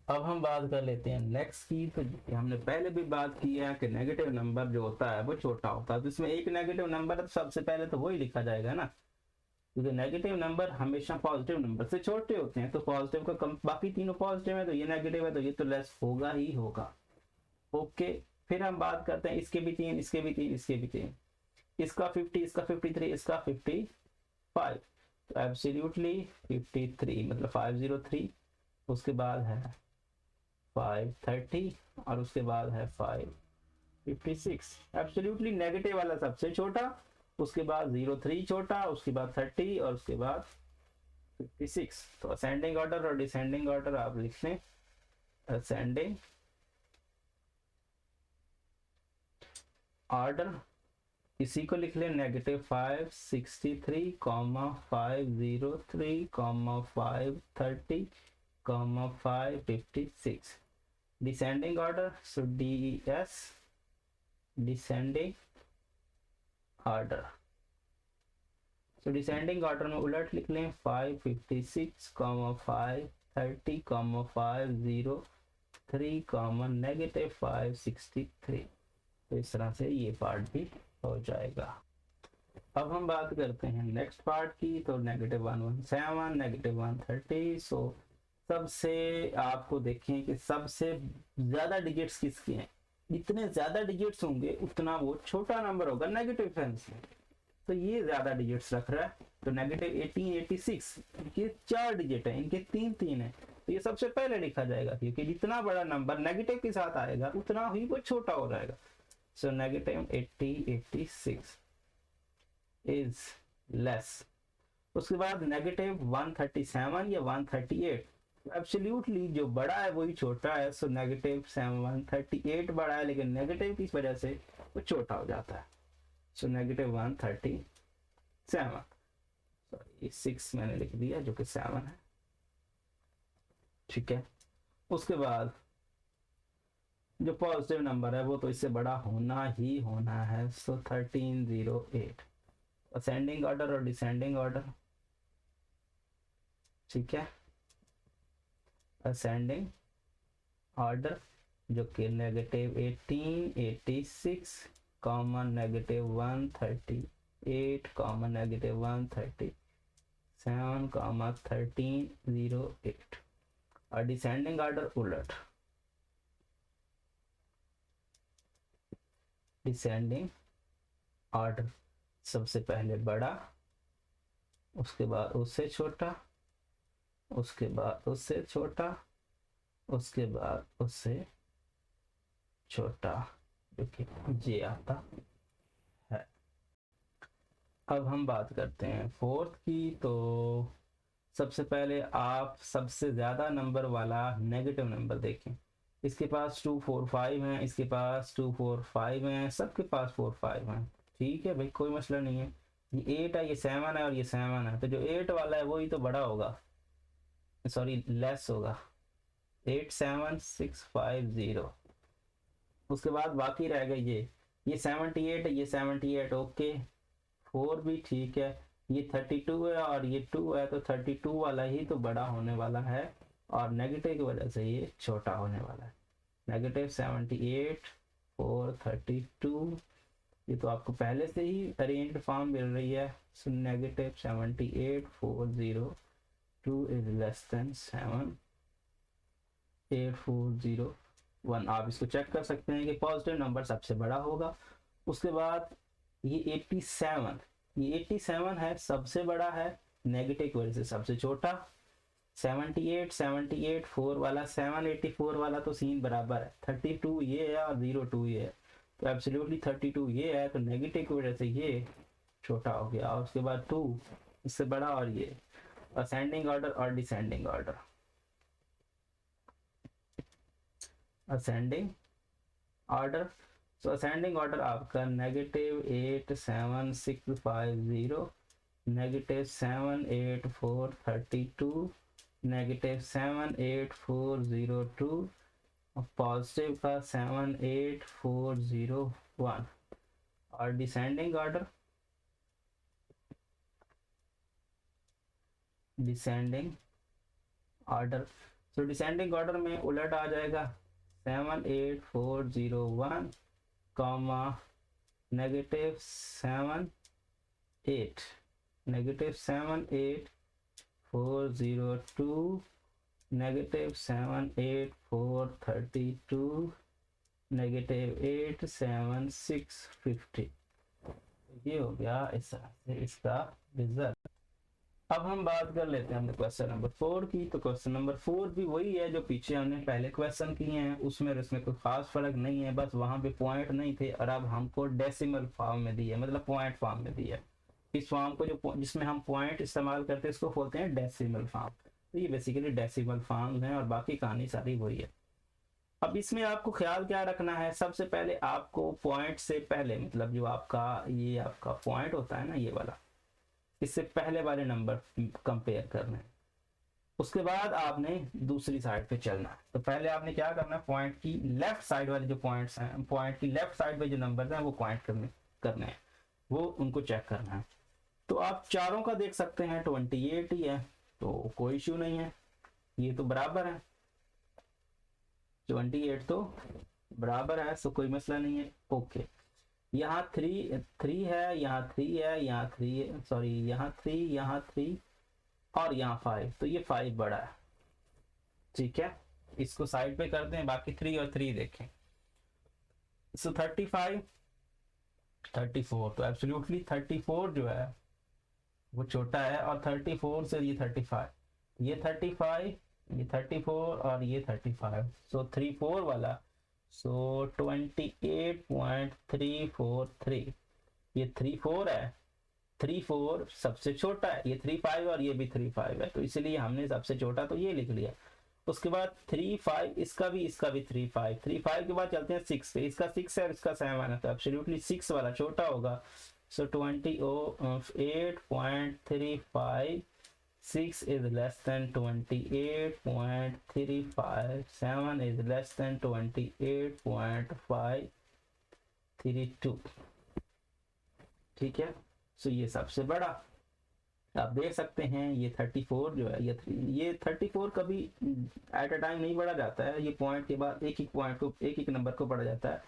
अब हम बात कर लेते हैं नेक्स्ट की। तो हमने पहले भी बात की है कि नेगेटिव नंबर जो होता है वो छोटा होता है, तो इसमें एक नेगेटिव नंबर है तो सबसे पहले तो वही लिखा जाएगा ना, क्योंकि नेगेटिव नंबर हमेशा पॉजिटिव नंबर से छोटे होते हैं। तो पॉजिटिव का कम, बाकी तीनों पॉजिटिव है तो ये नेगेटिव है तो ये तो लेस होगा ही होगा। ओके, फिर हम बात करते हैं इसके भी 3, इसके भी 3, इसके भी 3, इसका 50, इसका 53, इसका 55, तो एब्सोल्युटली 53 मतलब 503, उसके बाद है 530 और उसके बाद है 556। एब्सोल्युटली नेगेटिव वाला सबसे छोटा, उसके बाद 03 छोटा, उसके बाद 30 और उसके बाद 56। तो असेंडिंग ऑर्डर और डिसेंडिंग ऑर्डर आप लिख लें। असेंडिंग ऑर्डर इसी को लिख लें -563 503 530 556। Descending order so DES descending order, तो डिसेंडिंग ऑर्डर में उलट लिख लें 556 530 503 -563। तो इस तरह से ये पार्ट भी हो जाएगा। अब हम बात करते हैं नेक्स्ट पार्ट की। तो -117 -130। सो सबसे आपको देखें कि सबसे ज्यादा डिजिट्स किसके हैं, जितने ज्यादा डिजिट्स होंगे उतना वो छोटा नंबर होगा नेगेटिव सेंस में। तो ये ज्यादा डिजिट्स रख रहा है, तो -18 86 इनके 4 डिजिट है, इनके 3 3 है, तो ये सबसे पहले लिखा जाएगा, क्योंकि जितना बड़ा नंबर नेगेटिव के साथ आएगा उतना ही वो छोटा हो जाएगा। सो -80 86 इज लेस। उसके बाद -137 या 138, एब्सोल्युटली जो बड़ा है वही छोटा है। सो -138 बड़ा है, लेकिन नेगेटिव की वजह से वो छोटा हो जाता है। सो -137, सॉरी 6 मैंने लिख दिया जो कि 7 है। ठीक है, उसके बाद जो पॉजिटिव नंबर है वो तो इससे बड़ा होना ही होना है। सो 1308। असेंडिंग ऑर्डर और डिसेंडिंग ऑर्डर, ठीक है, असेंडिंग ऑर्डर जो कि -18 86 -138 -137 1308 और डिसेंडिंग ऑर्डर उलट। डिसेंडिंग ऑर्डर सबसे पहले बड़ा, उसके बाद उससे छोटा, उसके बाद उससे छोटा, उसके बाद उससे छोटा, जो कि ये आता है। अब हम बात करते हैं फोर्थ की। तो सबसे पहले आप सबसे ज्यादा नंबर वाला नेगेटिव नंबर देखें। इसके पास 245 है, इसके पास 245 है, सबके पास 45 है। ठीक है भाई, कोई मसला नहीं है। ये 8 है, ये 7 है और ये 7 है, तो जो 8 वाला है वही तो बड़ा होगा, सॉरी लेस होगा। 87650। उसके बाद बाकी रह गए ये 78 है, ये 78 ओके, 4 भी ठीक है, ये 32 है और ये 2 है, तो 32 वाला ही तो बड़ा होने वाला है और नेगेटिव की वजह से ये छोटा होने वाला है। -78 432, ये तो आपको पहले से ही अरेंज्ड फॉर्म मिल रही है। सो -78 402 इज लेस देन 7 8401। आप इसको चेक कर सकते हैं कि पॉजिटिव नंबर सबसे बड़ा होगा। उसके बाद ये 87, ये 87 है, सबसे बड़ा है, नेगेटिव की वजह से सबसे छोटा। 78, 78 4 वाला, 784 वाला तो सीन बराबर है। 32 ये है और 02 ये है, तो एब्सोल्युटली 32 ये है, तो नेगेटिव की वजह से ये छोटा हो गया। और उसके बाद 2 इससे बड़ा, और ये असेंडिंग ऑर्डर और डिसेंडिंग ऑर्डर। असेंडिंग ऑर्डर, तो असेंडिंग ऑर्डर आपका -87,650, -78432, -78402, पॉजिटिव का 78401। और डिसेंडिंग ऑर्डर, डिसेंडिंग ऑर्डर, तो डिसेंडिंग ऑर्डर में उलट आ जाएगा 78401, -78, -78402, -78432, -87650। ये हो गया इस तरह से इसका रिजल्ट। अब हम बात कर लेते हैं हमने क्वेश्चन नंबर 4 की। तो क्वेश्चन नंबर 4 भी वही है जो पीछे हमने पहले क्वेश्चन किए हैं, उसमें और इसमें कोई खास फर्क नहीं है, बस वहां पे पॉइंट नहीं थे और अब हमको डेसिमल फॉर्म में दी है, मतलब पॉइंट फॉर्म में दी है। इस फॉर्म को जो जिसमें हम पॉइंट इस्तेमाल करते हैं इसको बोलते हैं डेसिमल फॉर्म। तो ये बेसिकली डेसिमल फॉर्म है और बाकी कहानी सारी वही है। अब इसमें आपको ख्याल क्या रखना है, सबसे पहले आपको पॉइंट से पहले, मतलब जो आपका ये आपका पॉइंट होता है ना ये वाला, इससे पहले वाले नंबर कंपेयर करना है। उसके बाद आपने दूसरी साइड पे चलना है। तो पहले आपने क्या करना है, पॉइंट की लेफ्ट साइड वाले जो पॉइंट्स हैं, पॉइंट की लेफ्ट साइड पे जो नंबर हैं वो पॉइंट करने हैं, वो उनको चेक करना है। तो आप चारों का देख सकते हैं 28 ही है, तो कोई इश्यू नहीं है, ये तो बराबर है, 28 तो बराबर है, सो कोई मसला नहीं है। ओके, यहाँ 3 है, यहाँ 3 है, यहाँ 3 है, सॉरी यहाँ 3, यहाँ 3 और यहाँ 5, तो ये 5 बड़ा है। ठीक है, इसको साइड पे करते हैं, बाकी 3 और 3 देखें। सो 35, 34, तो एब्सोल्युटली 34 जो है वो छोटा है, और 34 से ये 35, ये 35, ये 34 और ये 35, सो 34 वाला, सो 28.343, ये 34 है, 34 सबसे छोटा है, ये 35 और ये भी 35 है, तो इसलिए हमने सबसे छोटा तो ये लिख लिया। उसके बाद 35, इसका भी 35, 35 के बाद चलते हैं 6 पे, इसका 6 है और इसका 7 है, तो एब्सोल्युटली 6 वाला छोटा होगा। सो 28.35, 6 is less than 28.35, 7 is less than 28.532। ठीक है, सो ये सबसे बड़ा। आप देख सकते हैं ये 34 जो है, ये 34 कभी एट अ टाइम नहीं बढ़ा जाता है, ये पॉइंट के बाद एक एक पॉइंट को, एक एक नंबर को बढ़ा जाता है।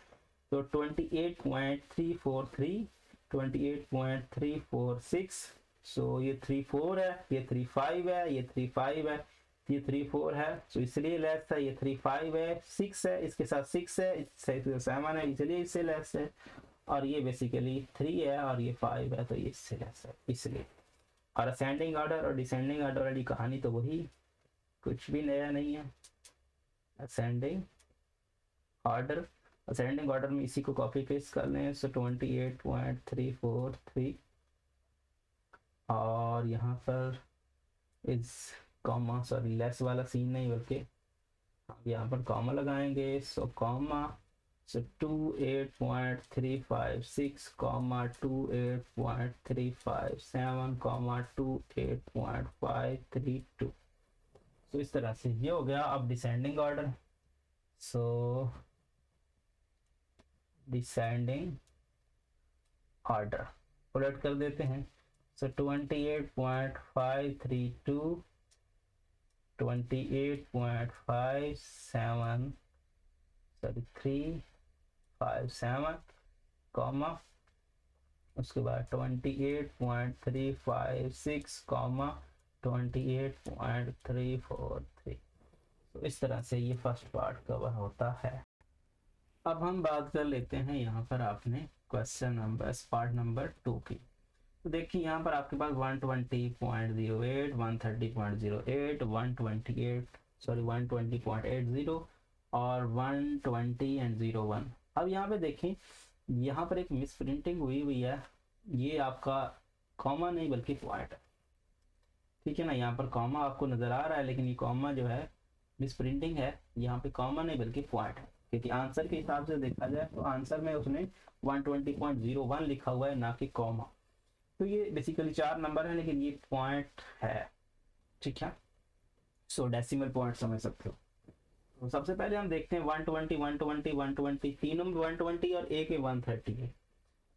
तो 28.343, 28.346, सो ये 34 है, ये 35 है, ये 35 है, ये 34 है, सो इसलिए लेस है, ये 35 है, 6 है, इसके साथ 6 है, इससे 7 है, इसलिए इससे लेस है, और ये बेसिकली 3 है और ये 5 है, तो ये इससे लेस है इसलिए। और असेंडिंग ऑर्डर और डिसेंडिंग ऑर्डर वाली कहानी तो वही, कुछ भी नया नहीं है। असेंडिंग ऑर्डर, असेंडिंग ऑर्डर में इसी को कॉपी पेस्ट कर लें। सो 28.343, और यहाँ पर इस कॉमा, सॉरी लेस वाला सीन नहीं, बल्कि यहाँ पर कॉमा लगाएंगे। सो कॉमा, so 28.356, 28.357, 28.532, so इस तरह से ये हो गया। अब डिसेंडिंग ऑर्डर, सो डिसेंडिंग ऑर्डर उलट कर देते हैं। सो 28.532, 28.57, सॉरी 357, कॉमा, उसके बाद 28.356, कॉमा 28.343, तो इस तरह से ये फर्स्ट पार्ट कवर होता है। अब हम बात कर लेते हैं यहाँ पर आपने क्वेश्चन नंबर पार्ट नंबर 2 की। तो देखिए यहाँ पर आपके पास 120.08, 130.08, 120.80 और 120 एंड 01। अब यहाँ पे देखें, यहाँ पर एक मिस प्रिंटिंग हुई है, ये आपका कॉमा नहीं बल्कि पॉइंट है, ठीक है ना। यहाँ पर कॉमा आपको नजर आ रहा है, लेकिन ये कॉमा जो है मिस प्रिंटिंग है, यहाँ पे कॉमा नहीं बल्कि पॉइंट है, क्योंकि आंसर के हिसाब से देखा जाए तो आंसर में उसने 120.01 लिखा हुआ है, ना कि कॉमा। तो ये बेसिकली 4 नंबर है, लेकिन ये पॉइंट है, ठीक है। सो डेसिमल पॉइंट समझ सकते हो। तो सबसे पहले हम देखते हैं 120, 120, 120, तीनों में 120 और एक में 130 है।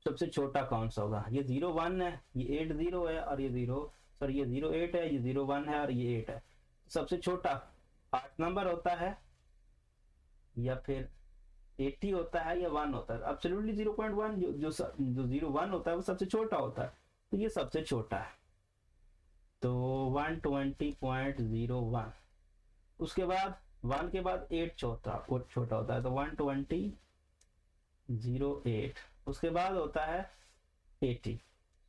सबसे छोटा कौन सा होगा? ये 01 है, ये 80 है, और ये 08 है, ये 01 है और ये 8 है। सबसे छोटा 8 नंबर होता है, या फिर 80 होता है, या 1 होता है। एब्सोल्युटली 0.1 जो 01 होता है वो सबसे छोटा होता है, तो ये सबसे छोटा है। तो 120.01, उसके बाद 1 के बाद 8 छोटा होता है, तो 120.08, उसके बाद होता है 80,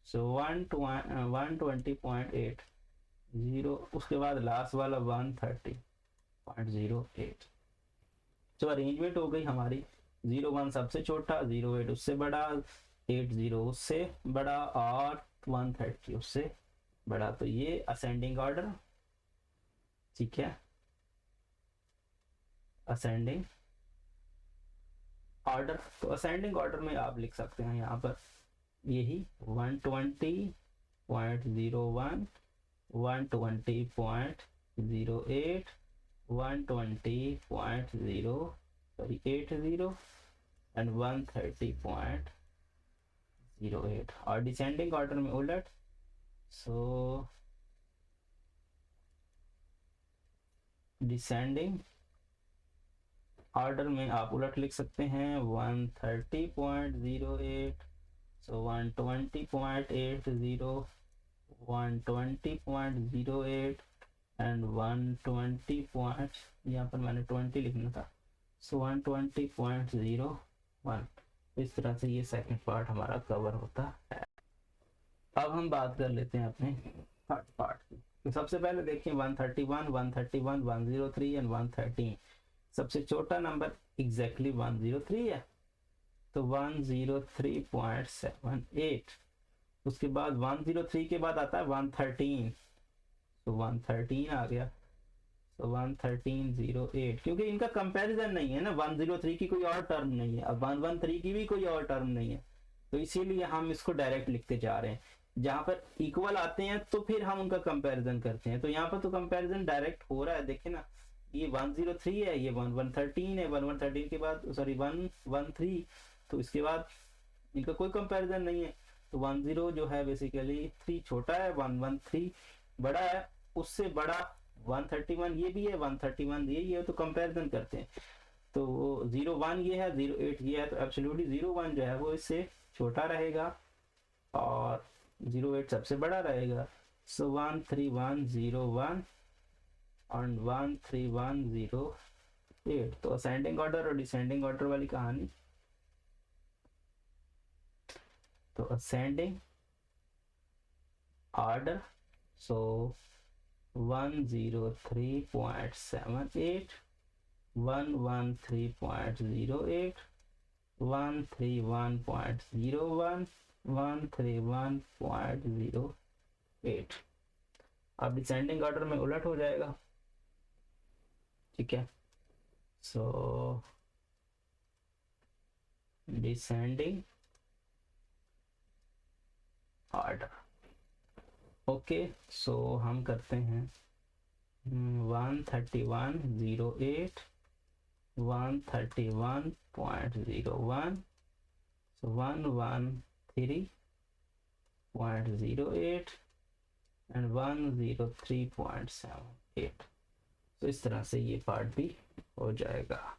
सो 120.80, उसके बाद लास्ट वाला 130.08। तो अरेंजमेंट हो गई हमारी, 01 सबसे छोटा, 08 उससे बड़ा, 80 उससे बड़ा और 130 उससे बड़ा। तो ये असेंडिंग ऑर्डर, ठीक है, असेंडिंग ऑर्डर। तो असेंडिंग ऑर्डर में आप लिख सकते हैं यहाँ पर यही 120.01, 120.08, 120.80 एंड 130.08, और डिसेंडिंग ऑर्डर में उलट। सो डिसेंडिंग ऑर्डर में आप उलट लिख सकते हैं 130.08, सो 120.80, 120.08 एंड 120 यहाँ पर मैंने 20 लिखना था, सो 120.01। इस तरह से ये सेकंड पार्ट हमारा कवर होता है। अब हम बात कर लेते हैं अपने थर्ड पार्ट की। तो सबसे पहले देखिए 131, 131, 103 एंड 113। सबसे छोटा नंबर एग्जैक्टली 103 है, तो 103.78। उसके बाद 103 के बाद आता है 113, तो 113 आ गया, तो 113.08, क्योंकि इनका कंपैरिजन नहीं है ना, 103 की कोई और टर्म नहीं है, अब 113 की भी कोई और टर्म नहीं है, तो इसीलिए हम इसको डायरेक्ट लिखते जा रहे हैं। जहां पर इक्वल आते हैं तो फिर हम उनका कंपैरिजन करते हैं, तो यहाँ पर तो कंपैरिजन डायरेक्ट हो रहा है। देखे ना, ये 103 है, ये 113 है, 113 के बाद 113, तो इसके बाद इनका कोई कंपैरिजन नहीं है। तो 10 जो है बेसिकली 3 छोटा है, 113 बड़ा है, उससे बड़ा 131 ये भी है, 131 ये है, तो कंपैरिजन करते हैं। तो 01 ये है, 08 ये है, तो एब्सोल्युटली 01 जो है वो इससे छोटा रहेगा और 08 सबसे बड़ा रहेगा। सो 13101 और 13108। तो असेंडिंग ऑर्डर और डिसेंडिंग ऑर्डर वाली कहानी। तो असेंडिंग ऑर्डर, सो 103.78, 113.08, 131.01, 131.08। अब डिसेंडिंग ऑर्डर में उलट हो जाएगा, ठीक है। सो डिसेंडिंग ऑर्डर, ओके। सो हम करते हैं 131.08, 131.01, so 113.08 एंड 103.78। तो इस तरह से ये पार्ट भी हो जाएगा।